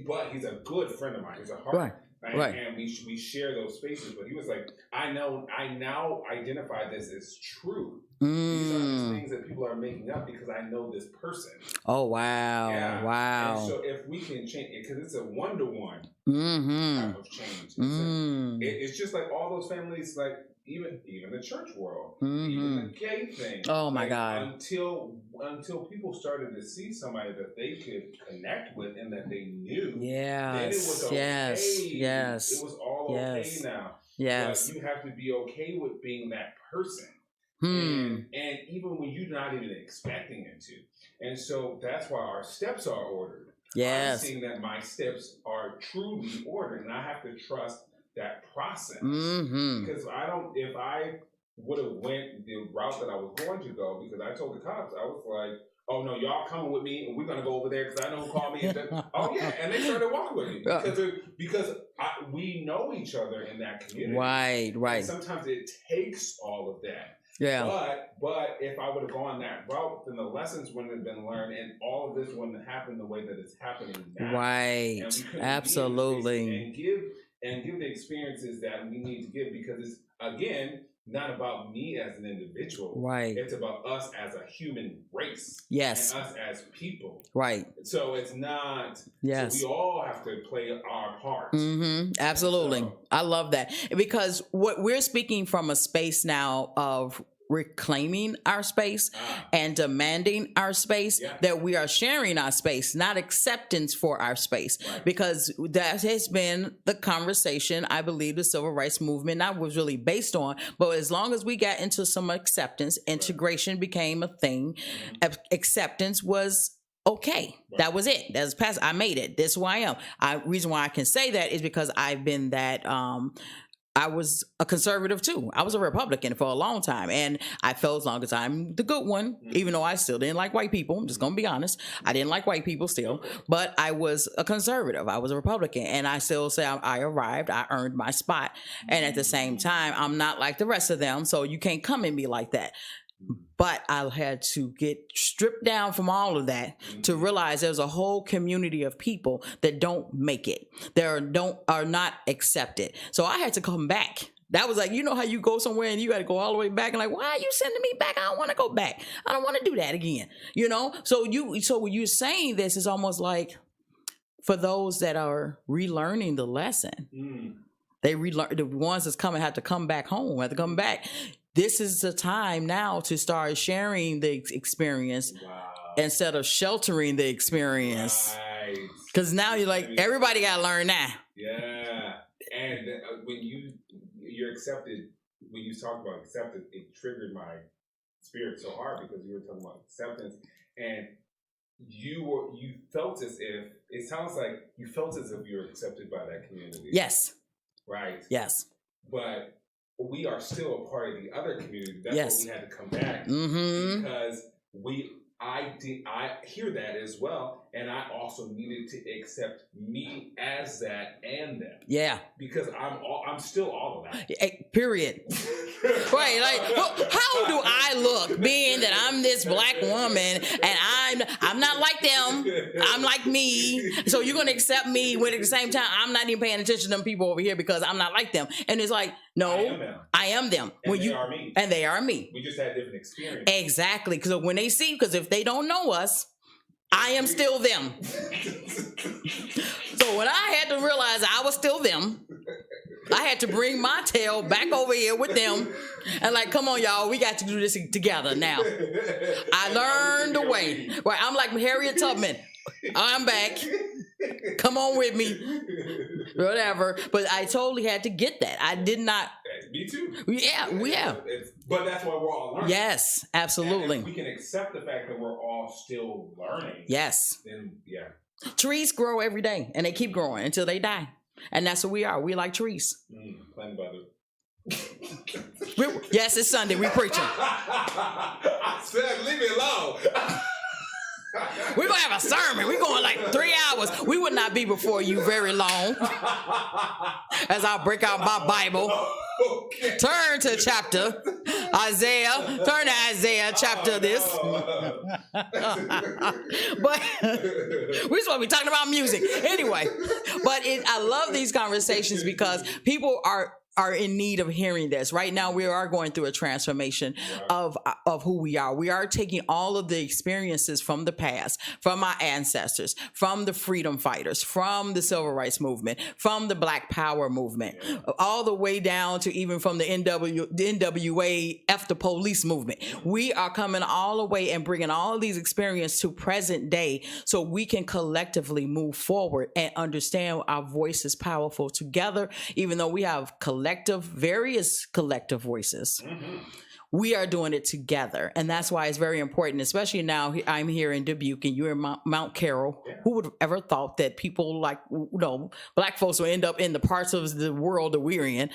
But he's a good friend of mine. He's a heart. Right. Right. And we share those spaces. But he was like, I now identify this as true. These are the things that people are making up because I know this person. Oh, wow. Yeah. Wow. And so if we can change it, because it's a one-to-one type of change. It's just like all those families, like even the church world, even the gay thing. Oh, my God. Until people started to see somebody that they could connect with and that they knew. Yes. Then it was okay. Yes. It was all okay now. Yes. But you have to be okay with being that person. And even when you're not even expecting it to. And so that's why our steps are ordered. Yes. I'm seeing that my steps are truly ordered, and I have to trust that process. Because if I would have went the route that I was going to go, because I told the cops, I was like, oh no, y'all coming with me, and we're gonna go over there because I know who called me. Oh yeah, and they started walking with me because we know each other in that community. Right. And sometimes it takes all of that. Yeah. But if I would have gone that route, then the lessons wouldn't have been learned, and all of this wouldn't have happened the way that it's happening now. Right. Absolutely. And give the experiences that we need to give, because it's, again, not about me as an individual. Right. It's about us as a human race. Yes. And us as people. Right. So it's not. Yes. So we all have to play our part. Absolutely. I love that, because what we're speaking from a space now of reclaiming our space and demanding our space, Yeah. that we are sharing our space, not acceptance for our space. Right. Because that has been the conversation, I believe, the civil rights movement not was really based on. But as long as we got into some acceptance, integration became a thing. Acceptance was okay. That was it. That's past. I made it. This is who I am. Reason why I can say that is because I've been that. I was a conservative too. I was a Republican for a long time, and I felt as long as I'm the good one, even though I still didn't like white people. I'm just gonna be honest. I didn't like white people still, but I was a conservative. I was a Republican, and I still say I arrived. I earned my spot, and at the same time, I'm not like the rest of them. So you can't come at me like that. But I had to get stripped down from all of that to realize there's a whole community of people that don't make it. Are not accepted. So I had to come back. That was like, you know how you go somewhere and you got to go all the way back and like, why are you sending me back? I don't want to go back. I don't want to do that again. You know? So when you're saying this, it's almost like for those that are relearning the lesson, they relearn, the ones that's coming have to come back home, have to come back. This is the time now to start sharing the experience instead of sheltering the experience. Because now you're like, everybody got to learn that. Yeah. And when you're accepted, when you talk about acceptance, it triggered my spirit so hard because you were talking about acceptance. And you felt as if, it sounds like you felt as if you were accepted by that community. Yes. Right? Yes. But we are still a part of the other community. That's Yes. why we had to come back because I hear that as well, and I also needed to accept me as that and them. Yeah, because I'm still all of that. Period. Right? Like, how do I look, being that I'm this black woman and I'm not like them? I'm like me. So you're gonna accept me when at the same time I'm not even paying attention to them people over here because I'm not like them. And it's like, no, I am them. And they are me. And they are me. We just had different experiences. Exactly. Because when they see, because if they don't know us, I am still them. So when I had to realize I was still them, I had to bring my tail back over here with them and like, come on, y'all, we got to do this together now. I learned the way. Right, I'm like Harriet Tubman. I'm back. Come on with me. Whatever. But I totally had to get that. I did not. Me too. Yeah. But that's why we're all learning. Yes, absolutely. And if we can accept the fact that we're all still learning. Yes. Then, yeah. Trees grow every day, and they keep growing until they die. And that's what we are. We like trees. Planted by Yes, it's Sunday. We preaching. I said, leave me alone. We're going to have a sermon. We're going like 3 hours. We would not be before you very long as I break out my Bible. Okay. Turn to chapter Isaiah. Turn to Isaiah chapter this. But we're supposed to be talking about music. Anyway, but I love these conversations because people are in need of hearing this. Right now, we are going through a transformation of who we are. We are taking all of the experiences from the past, from our ancestors, from the freedom fighters, from the civil rights movement, from the Black Power movement, all the way down to even from the NWA, F the police movement. We are coming all the way and bringing all of these experiences to present day so we can collectively move forward and understand our voice is powerful together, even though we have various collective voices. We are doing it together. And that's why it's very important, especially now I'm here in Dubuque and you're in Mount Carroll. Who would have ever thought that people like, Black folks will end up in the parts of the world that we're in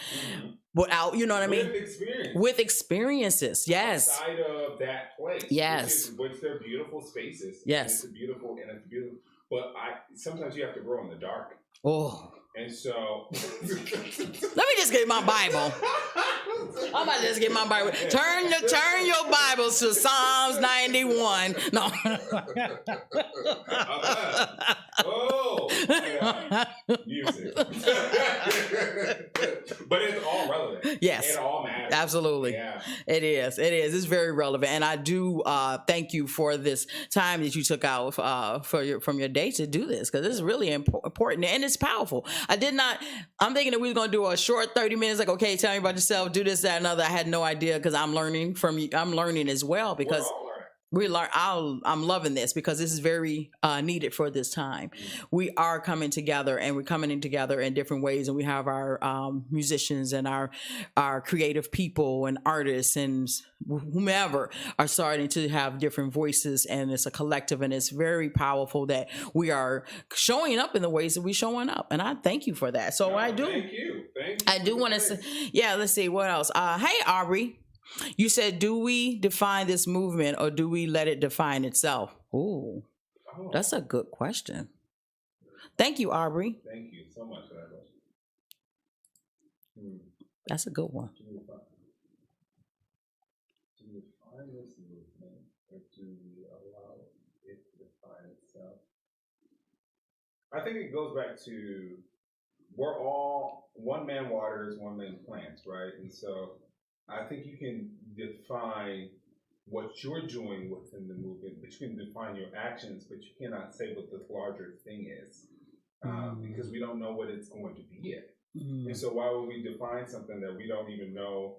without, you know what I mean? With experiences. Yes. Outside of that place. Yes. Which they're beautiful spaces. Yes. It's beautiful. But sometimes you have to grow in the dark. Oh. And so, let me just get my Bible. I'm about to just get my Bible. Turn your Bibles to Psalms 91. No. Music. But it's all relevant. Yes. It all matters. Absolutely. Yeah. It is. It is. It's very relevant. And I do thank you for this time that you took out from your day to do this, because this is really important and it's powerful. I'm thinking that we were going to do a short 30 minutes, like, okay, tell me about yourself, do this, that, and other. I had no idea, because I'm learning from you. I'm learning as well, because I'm loving this, because this is very needed for this time. We are coming together, and we're coming in together in different ways, and we have our musicians and our creative people and artists and whomever are starting to have different voices, and it's a collective, and it's very powerful that we are showing up in the ways that we're showing up, and I thank you for that. So thank you. I do want to say, let's see what else. Hey, Aubrey. You said, do we define this movement, or do we let it define itself? Ooh, that's a good question. Thank you, Aubrey. Thank you so much for that question. That's a good one. Do we define this movement, or do we allow it to define itself? I think it goes back to, we're all one man waters, one man plants, right? And so I think you can define what you're doing within the movement, but you can define your actions, but you cannot say what this larger thing is, because we don't know what it's going to be yet. And so why would we define something that we don't even know?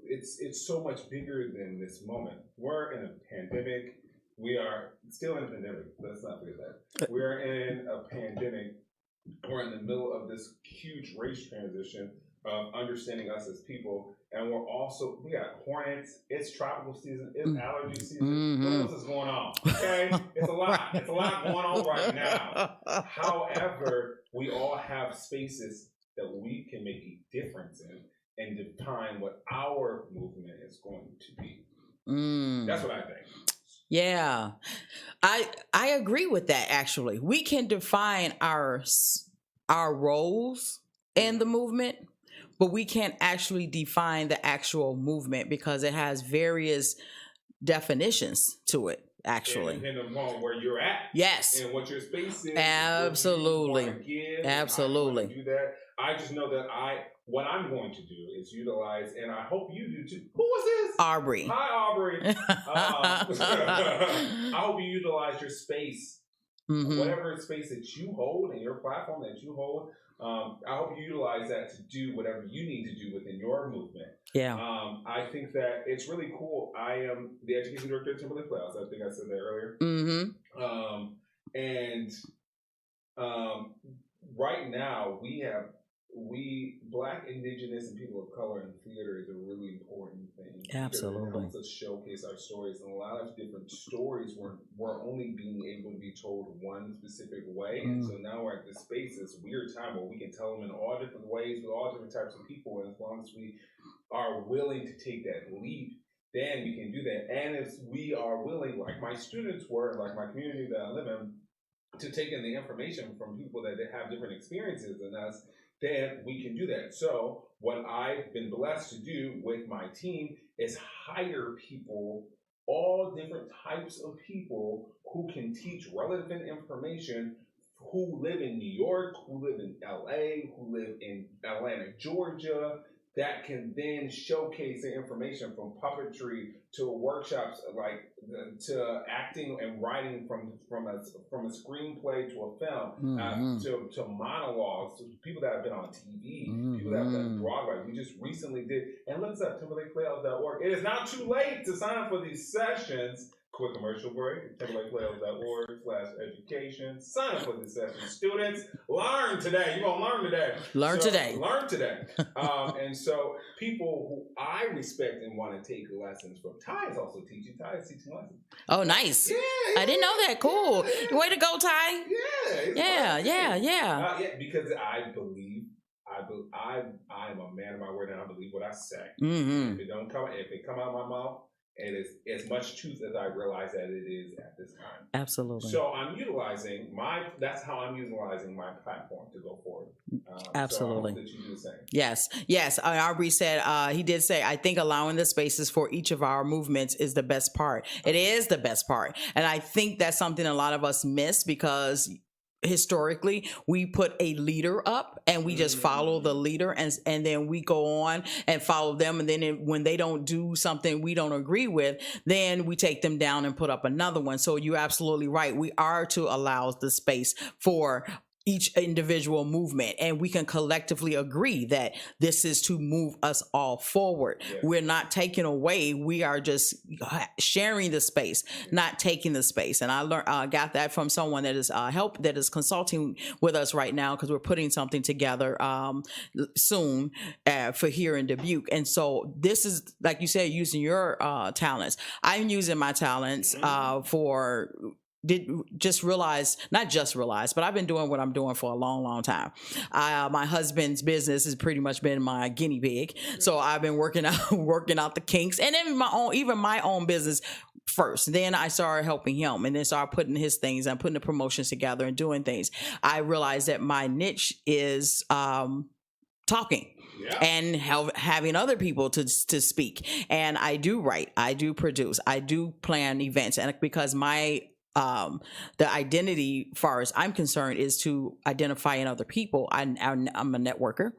It's so much bigger than this moment. We're in a pandemic. We are still in a pandemic. Let's not forget that. We're in a pandemic. We're in the middle of this huge race transition of understanding us as people, and we got hornets, it's tropical season, it's allergy season. What else is going on? Okay, it's a lot. It's a lot going on right now. However, we all have spaces that we can make a difference in and define what our movement is going to be. That's what I think. Yeah, I agree with that. Actually, we can define our roles in the movement, but we can't actually define the actual movement, because it has various definitions to it, actually. And depending upon where you're at. Yes. And what your space is. Absolutely. What you give, absolutely. Do that. I just know that what I'm going to do is utilize, and I hope you do too. Who was this? Aubrey. Hi, Aubrey. I hope you utilize your space. Whatever space that you hold and your platform that you hold, I hope you utilize that to do whatever you need to do within your movement. Yeah. I think that it's really cool. I am the education director at Timberlake Playhouse. I think I said that earlier. Right now we Black, Indigenous, and people of color in theater is a really important thing. Absolutely. It helps us showcase our stories, and a lot of different stories were only being able to be told one specific way. And so now we're at this space, this weird time where we can tell them in all different ways with all different types of people. And as long as we are willing to take that leap, then we can do that. And if we are willing, like my students were, like my community that I live in, to take in the information from people that have different experiences than us, then we can do that. So what I've been blessed to do with my team is hire people, all different types of people who can teach relevant information, who live in New York, who live in LA, who live in Atlanta, Georgia, that can then showcase the information from puppetry to workshops, like to acting and writing from a screenplay to a film, to monologues, to people that have been on TV, people that have done Broadway. We just recently did, and look us up, TimberlakePlayhouse.org. It is not too late to sign up for these sessions. Quick commercial break. TimberlakePlayhouse.org/education. Sign up for this session. Students, learn today. You're going to learn today. Learn today. And so people who I respect and want to take lessons from. Ty is also teaching. Ty is teaching lessons. Oh, nice. Yeah. I didn't know that. Cool. Way to go, Ty. Yeah. Because I believe I'm a man of my word, and I believe what I say. If it come out of my mouth, it is as much truth as I realize that it is at this time. Absolutely. So I'm utilizing that's how I'm utilizing my platform to go forward. Absolutely. So I hope that you do the same. Yes. Aubrey said, he did say, I think allowing the spaces for each of our movements is the best part. It is the best part. And I think that's something a lot of us miss, because historically we put a leader up and we just follow the leader, and then we go on and follow them, and then when they don't do something we don't agree with, then we take them down and put up another one. So you're absolutely right, we are to allow the space for each individual movement, and we can collectively agree that this is to move us all forward. We're not taking away, we are just sharing the space, not taking the space. And I learned got that from someone that is that is consulting with us right now, because we're putting something together soon for here in Dubuque. And so this is, like you said, using your talents. I'm using my talents for not just realize, but I've been doing what I'm doing for a long time. My husband's business has pretty much been my guinea pig. So I've been working out the kinks, and then my own business first. Then I started helping him, and then started putting his things and putting the promotions together and doing things. I realized that my niche is talking. Yeah. And having other people to speak. And I do write, I do produce, I do plan events, and because my the identity, far as I'm concerned, is to identify in other people. I'm a networker.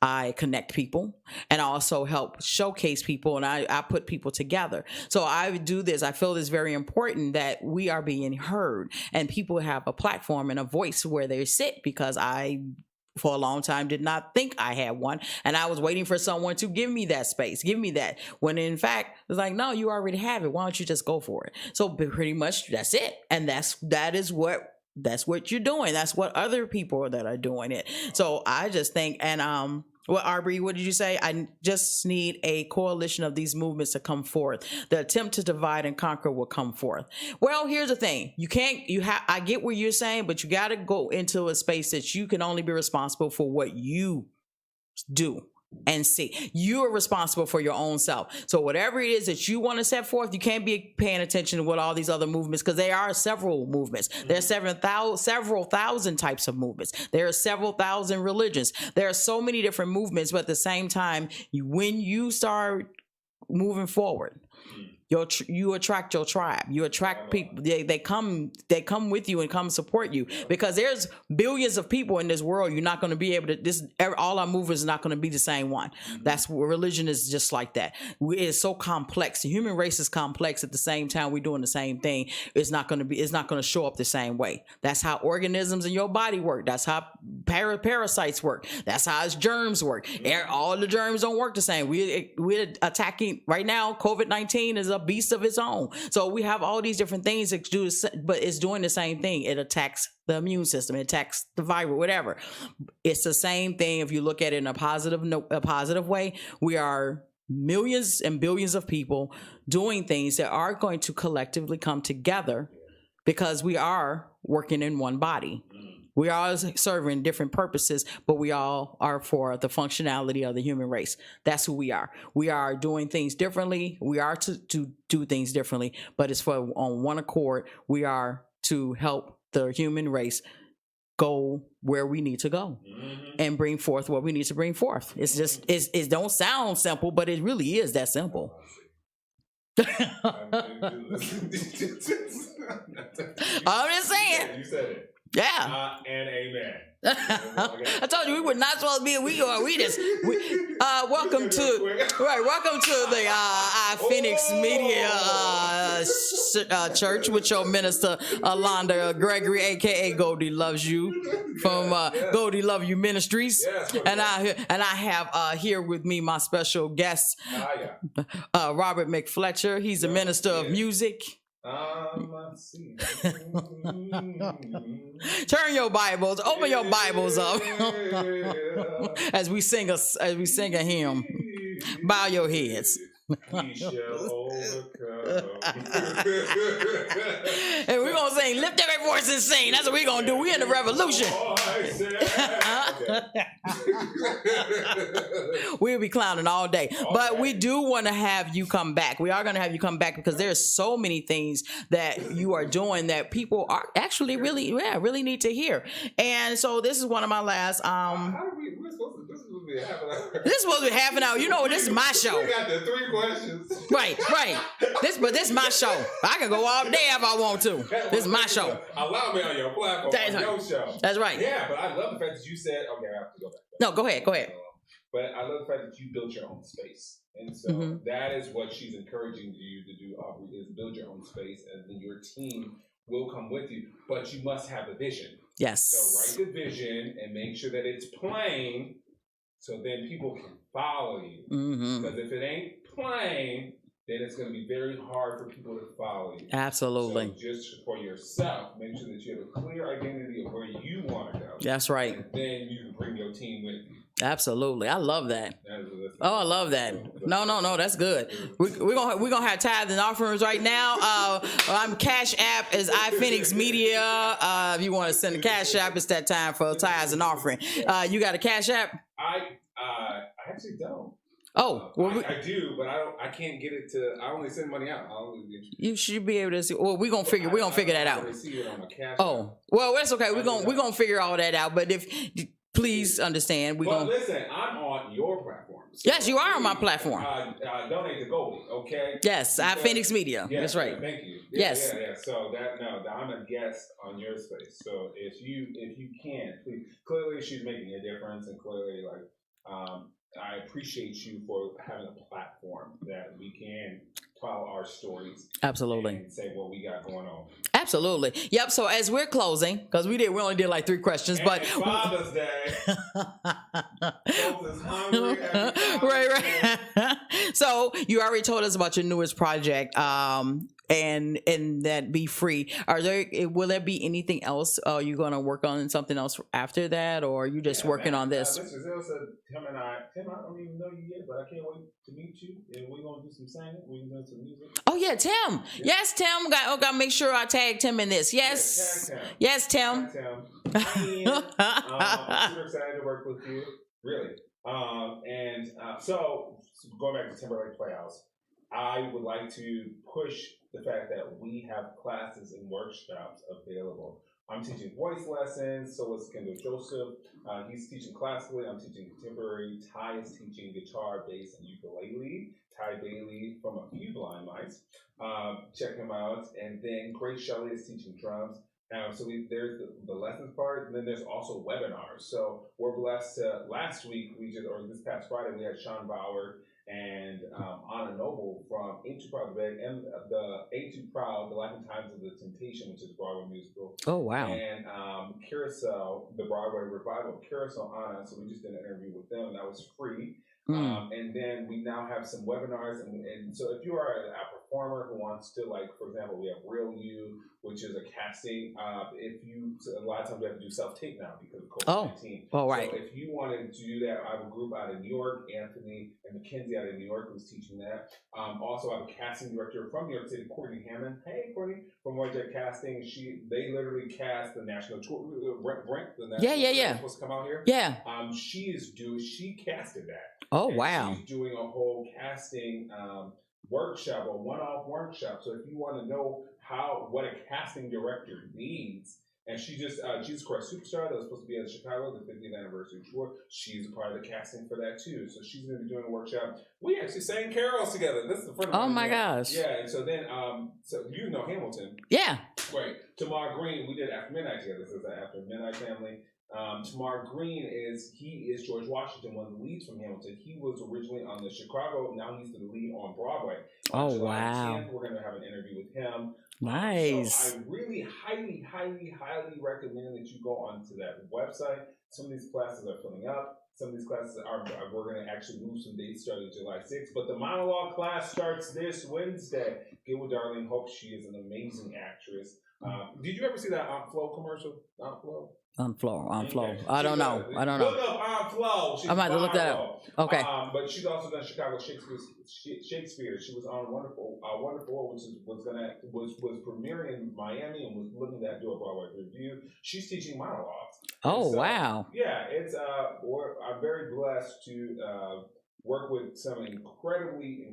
I connect people, and I also help showcase people, and I put people together. So I do this. I feel it's very important that we are being heard, and people have a platform and a voice where they sit, because I, for a long time, did not think I had one, and I was waiting for someone to give me that space, give me that, when in fact it's like, no, you already have it, why don't you just go for it? So pretty much that's it, and that's what you're doing. That's what other people that are doing it. So I just think, and well, Aubrey, what did you say? I just need a coalition of these movements to come forth. The attempt to divide and conquer will come forth. Well, here's the thing. I get what you're saying, but you got to go into a space that you can only be responsible for what you do and see. You are responsible for your own self. So whatever it is that you want to set forth, you can't be paying attention to what all these other movements, because there are several movements. There's several thousand types of movements. There are several thousand religions. There are so many different movements, but at the same time, when you start moving forward, you attract your tribe. You attract people. They come with you and come support you, because there's billions of people in this world. You're not going to be able to. All our movements is not going to be the same one. That's what religion is, just like that. It's so complex. The human race is complex. At the same time, we're doing the same thing. It's not going to show up the same way. That's how organisms in your body work. That's how parasites work. That's how germs work. All the germs don't work the same. We're attacking right now. COVID-19 is a beast of its own. So we have all these different things that do, but it's doing the same thing. It attacks the immune system, it attacks the virus, whatever. It's the same thing. If you look at it in a positive way, we are millions and billions of people doing things that are going to collectively come together, because we are working in one body. We are serving different purposes, but we all are for the functionality of the human race. That's who we are. We are doing things differently. We are to do things differently, but it's on one accord. We are to help the human race go where we need to go and bring forth what we need to bring forth. It's just, it don't sound simple, but it really is that simple. I'm just saying. Yeah, you said it. Yeah. And amen. I told you we were not supposed to be. Welcome to the Phoenix Media Church with your minister Alonda Gregory, aka Goldielovesu, from Goldielovesu Ministries, and I have here with me my special guest, Robert McFletcher. He's a minister of music. Turn your Bibles, open your Bibles up as we sing a hymn. Bow your heads. We shall overcome. And we're gonna sing, lift every voice and sing. That's what we're gonna do. We're in the revolution. We'll be clowning all day. But we do want to have you come back. We are gonna have you come back, because there's so many things that you are doing that people are actually really need to hear. And so this is one of my last supposed to be a half an hour. This is supposed to be half an hour. You know what? This is my show. We got the 3 questions. Right. But this is my show. I can go all day if I want to. This is my show. Allow me on your platform, That's on right. your show. That's right. Yeah, but I love the fact that you said, okay, I have to go back. No, go ahead. But I love the fact that you built your own space. And so that is what she's encouraging you to do, Aubrey, is build your own space, and then your team will come with you. But you must have a vision. Yes. So write the vision and make sure that it's plain so then people can follow you. Because if it ain't plain, then it's going to be very hard for people to follow you. Absolutely. So just for yourself, make sure that you have a clear identity of where you want to go. That's right. And then you can bring your team with you. Absolutely. I love that. Oh, I love that. No, that's good. We're gonna have tithes and offerings right now. I'm Cash App is iPhoenix Media. If you want to send a Cash App, it's that time for tithes and offering. You got a Cash App? I actually don't. Oh, well, I do, but I can't get it to. I only send money out. You should be able to see. Well, we're gonna figure that out. Receive it on my Cash Oh, App. well, that's okay. We're gonna figure all that out. But if please understand, listen, I'm on your platform. So yes, you are on my platform. Donate to Goldie, okay? Yes, iPhoenix Media. Yeah, that's right. Thank you. Yes. Yeah. So I'm a guest on your space. So if you can, please. Clearly, she's making a difference, and clearly, I appreciate you for having a platform that we can tell our stories. Absolutely. And say what we got going on. Absolutely. Yep. So as we're closing, because we only did like 3 questions, and but Father's Day. Folks is hungry. right. So you already told us about your newest project, and that Be Free. Will there be anything else? Are you going to work on something else after that, or are you just working on this? Mr. Zill said, Tim, I don't even know you yet, but I can't wait to meet you. And we're going to do some singing. We're going to do some music. Oh, yeah, Tim. Yeah. Yes, Tim. Got to make sure I tag Tim in this. Yes. Yeah, tag Tim. Yes, Tim. Tag Tim. I'm super excited to work with you. Really. So going back to Timberlake Playhouse, I would like to push the fact that we have classes and workshops available. I'm teaching voice lessons, so is Kendall Joseph. He's teaching classically. I'm teaching contemporary. Ty is teaching guitar, bass, and ukulele. Ty Bailey from A Few Blind Mice. Check him out. And then Grace Shelley is teaching drums. So there's the lessons part, and then there's also webinars. So we're blessed to, this past Friday, we had Sean Bauer and Anna Noble from Ain't Too Proud to Beg, and the Ain't Too Proud, The Life and Times of the Temptation, which is a Broadway musical. Oh, wow. And Carousel, the Broadway revival of Carousel Anna, so we just did an interview with them, and that was free. And then we now have some webinars, and so if you are a performer who wants to, for example, we have Real You, which is a casting. A lot of times we have to do self-tape now because of COVID-19. Oh, right. So if you wanted to do that, I have a group out of New York, Anthony and Mackenzie out of New York, who's teaching that. Also, I have a casting director from New York City, Courtney Hammond. Hey, Courtney, from Wojak Casting. They literally cast the national tour. Brent, the national tour supposed to come out here. Yeah. She casted that. Oh, wow. She's doing a whole casting workshop, a one-off workshop. So if you want to know what a casting director needs, and she's of course superstar that was supposed to be at Chicago, the 50th anniversary tour. She's a part of the casting for that too. So she's going to be doing a workshop. We actually sang carols together. This is the front of my gosh. Yeah, and so then, so you know Hamilton. Yeah. Right. Tamar Green, we did After Midnight together. This is the After Midnight family. Tamar Green is George Washington, one of the leads from Hamilton. He was originally on the Chicago, now he's the lead on Broadway. Oh, wow. 10th, we're going to have an interview with him. Nice. So I really highly, highly, highly recommend that you go onto that website. Some of these classes are filling up. Some of these classes we're going to actually move some dates starting July 6th. But the monologue class starts this Wednesday. Get with Darlene Hope. She is an amazing actress. Did you ever see that Aunt Flo commercial? Aunt Flo? On flow. I don't know. Look up Aunt Flo. I'm about to look that up. Okay. But she's also done Chicago Shakespeare. She was on Wonderful, which was premiering in Miami and was looking to do a Broadway review. She's teaching monologues. Oh, wow. Yeah, it's I'm very blessed to work with some incredibly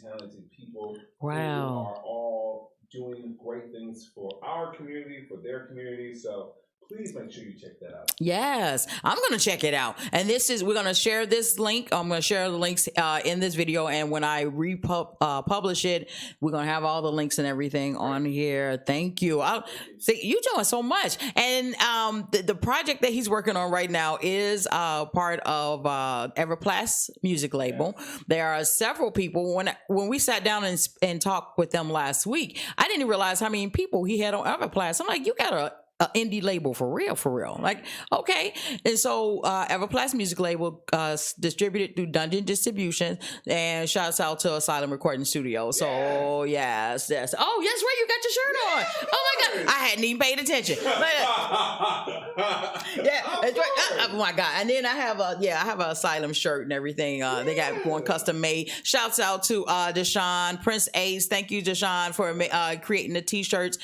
talented people. Wow. Who are all doing great things for our community, for their community. So please make sure you check that out. Yes, I'm going to check it out. And we're going to share this link. I'm going to share the links in this video. And when I publish it, we're going to have all the links and everything on here. Thank you. See, you're doing so much. And the project that he's working on right now is part of Everplast music label. Yes. There are several people. When we sat down and talked with them last week, I didn't realize how many people he had on Everplast. I'm like, you got a indie label for real. Like, okay. And so Everplast music label distributed through Dungeon Distribution, and shouts out to Asylum Recording Studio. So yes. Oh, yes, right, you got your shirt on. Oh my God, I hadn't even paid attention. Yeah, that's right. Oh my God. And then I have an Asylum shirt and everything. They got one custom made. Shouts out to Deshaun, Prince Ace. Thank you, Deshaun, for creating the t-shirts.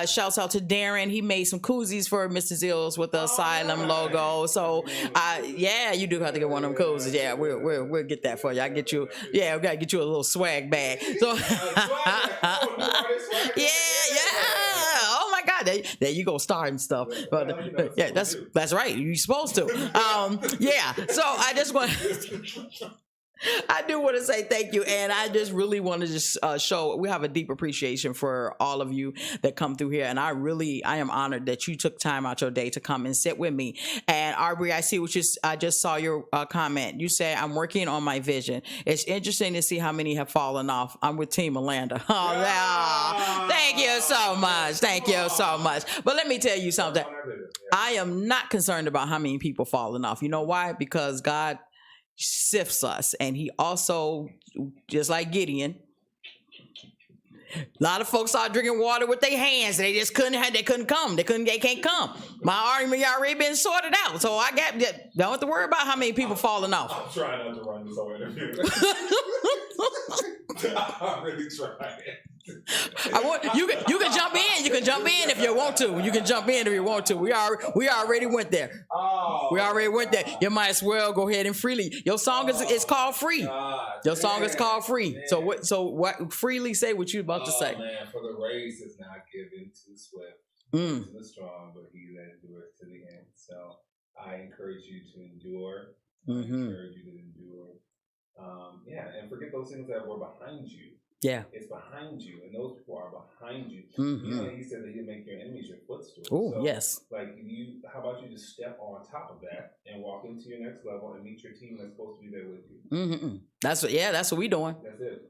Shouts out to Darren. He made some koozies for Mr. Zills with the Asylum logo. So you do have to get one of them koozies. Yeah, we'll get that for you. I get you. Yeah, we gotta get you a little swag bag. So oh my God, there you go, starting stuff. But yeah, that's right. You're supposed to. So I just want. I do want to say thank you, and I just really want to just show we have a deep appreciation for all of you that come through here, and I am honored that you took time out your day to come and sit with me. And Aubrey, I just saw your comment. You said, I'm working on my vision. It's interesting to see how many have fallen off. I'm with Team Alanda. Thank you so much. Thank you so much. But let me tell you something. I am not concerned about how many people falling off. You know why? Because God sifts us, and he also, just like Gideon, a lot of folks started drinking water with their hands. They just couldn't come. They can't come. My army already been sorted out, so don't have to worry about how many people falling off. I'm trying not to run this whole interview. I'm really trying. You can jump in. You can jump in if you want to. You can jump in if you want to. We already went there. We already went there. You might as well go ahead and freely. Your song is called Free. Your song is called Free. Man. So what? Freely say what you about to say. Man, for the race is not given to the swift, to the strong, but he that endures to the end. So I encourage you to endure. I encourage you to endure. And forget those things that were behind you. Yeah. It's behind you, and those people are behind you. You know, he said that he'll make your enemies your footstool. Oh, so, yes. Like, how about you just step on top of that and walk into your next level and meet your team that's supposed to be there with you. That's what we doing.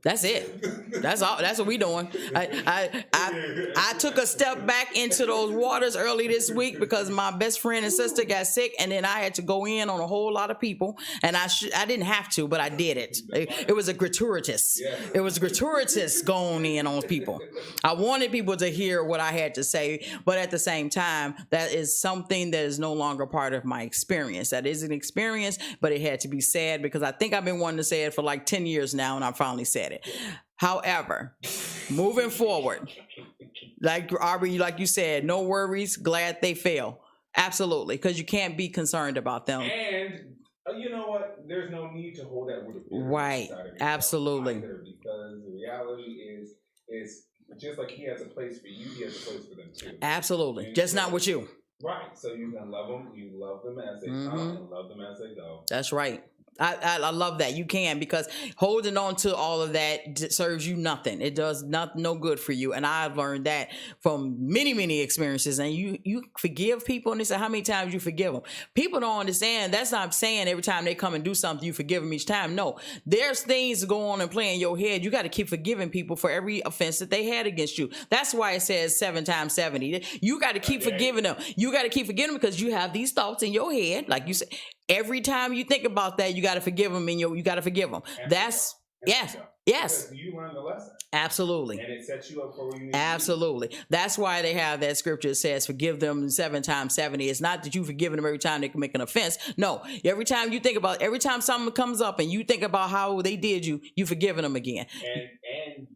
That's it. That's all. That's what we doing. I took a step back into those waters early this week because my best friend and sister got sick, and then I had to go in on a whole lot of people, and I didn't have to, but I did it. It was a gratuitous. Yeah. It was gratuitous going in on people. I wanted people to hear what I had to say, but at the same time, that is something that is no longer part of my experience. That is an experience, but it had to be said because I think I've been wanting to say it for like 10 years now, and I finally said it. However, moving forward, like Aubrey, like you said, no worries, glad they fail. Absolutely, because you can't be concerned about them. And you know what? There's no need to hold that with a right. Absolutely. Either, because the reality is just like he has a place for you, he has a place for them too. Absolutely. And just not with you. Right. So you can love them. You love them as they come and love them as they go. That's right. I love that. You can, because holding on to all of that serves you nothing. It does no good for you. And I've learned that from many, many experiences. And you forgive people, and they say, how many times you forgive them? People don't understand. That's not saying every time they come and do something, you forgive them each time. No, there's things that go on and play in your head. You got to keep forgiving people for every offense that they had against you. That's why it says 7 times 70. You got to keep forgiving them. You got to keep forgiving them because you have these thoughts in your head. Like you said, every time you think about that, you got to forgive them, and you got to forgive them. That's yes. Because you learned the lesson. Absolutely. And it sets you up for where you need Absolutely. To be. That's why they have that scripture that says, forgive them 7 times 70. It's not that you forgiving them every time they can make an offense. No, every time something comes up and you think about how they did you, you forgiving them again. And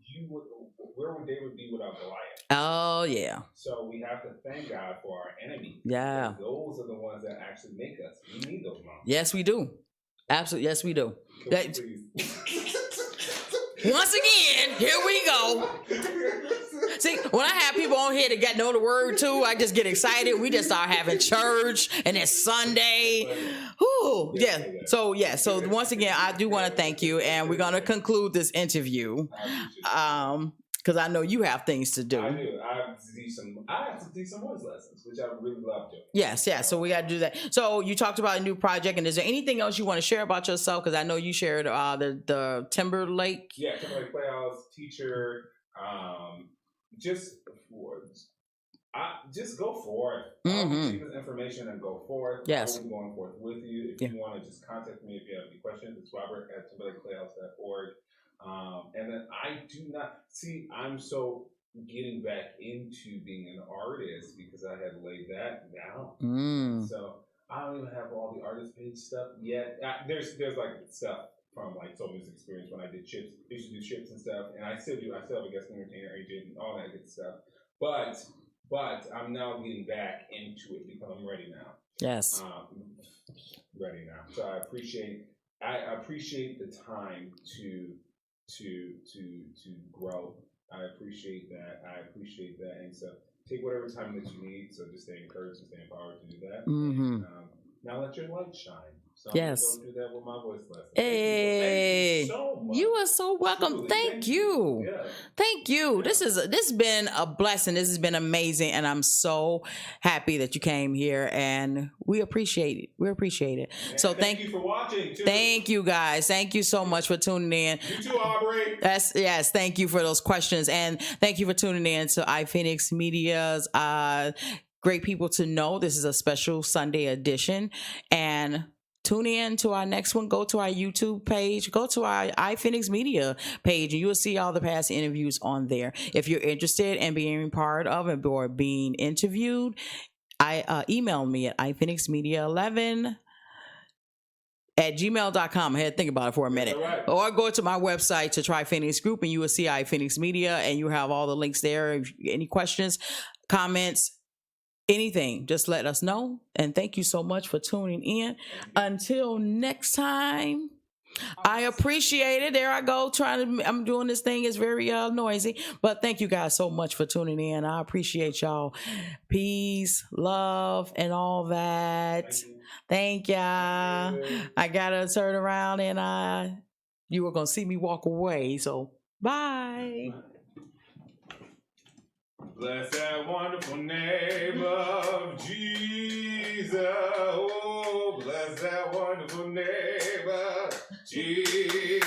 where would David be without Goliath? Oh, yeah. So we have to thank God for our enemies. Yeah. Those are the ones that actually make us. We need those mountains. Yes, we do. Absolutely. Yes, we do. Once again, here we go. See, when I have people on here that got know the word too, I just get excited. We just start having church, and it's Sunday. Whew, yeah. So once again, I do want to thank you, and we're gonna conclude this interview. Because I know you have things to do. I do. I have to do some voice lessons, which I really love doing. Yes. So we got to do that. So you talked about a new project, and is there anything else you want to share about yourself? Because I know you shared the Timberlake. Yeah, Timberlake Playhouse teacher. Just go forth. Take this information and go forth. Yes. I will be going forth with you. If you want to just contact me if you have any questions, it's Robert@timberlakeplayhouse.org. And then I do not see. I'm so getting back into being an artist because I had laid that down. So I don't even have all the artist page stuff yet. There's like stuff from like Soul Music Experience when I did chips. I used to do chips and stuff, and I still do. I still have a guest entertainer agent and all that good stuff. But I'm now getting back into it because I'm ready now. Yes. Ready now. So I appreciate the time to grow. I appreciate that. And so take whatever time that you need. So just stay encouraged and stay empowered to do that. And, now let your light shine. So yes. I'm going to do that with my voice lesson. Hey, thank you so much. You are so welcome. Truly, thank you. Yeah. Thank you. Yeah. This has been a blessing. This has been amazing, and I'm so happy that you came here, and we appreciate it. Yeah, so thank you for watching too. Thank you guys. Thank you so much for tuning in. You too, Aubrey. Yes. Thank you for those questions, and thank you for tuning in to iPhoenix Media's Great People to Know. This is a special Sunday edition, and tune in to our next one. Go to our YouTube page. Go to our iPhoenix Media page, and you will see all the past interviews on there. If you're interested in being part of it or being interviewed, email me at iPhoenixMedia11@gmail.com. I had to think about it for a minute. Right. Or go to my website to try Phoenix Group, and you will see iPhoenix Media, and you have all the links there. If any questions, comments, anything, just let us know. And thank you so much for tuning in. Until next time, I appreciate it. There I go. I'm doing this thing. It's very noisy, but thank you guys so much for tuning in. I appreciate y'all. Peace, love, and all that. Thank y'all. I gotta turn around, and you were gonna see me walk away. So bye. Bless that wonderful name of Jesus. Oh, bless that wonderful name of Jesus.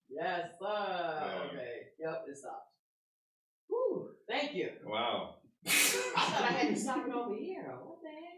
Yes, sir. Okay. Yep, it stopped. Whew, thank you. Wow. I thought I had to stop it over here. What the heck?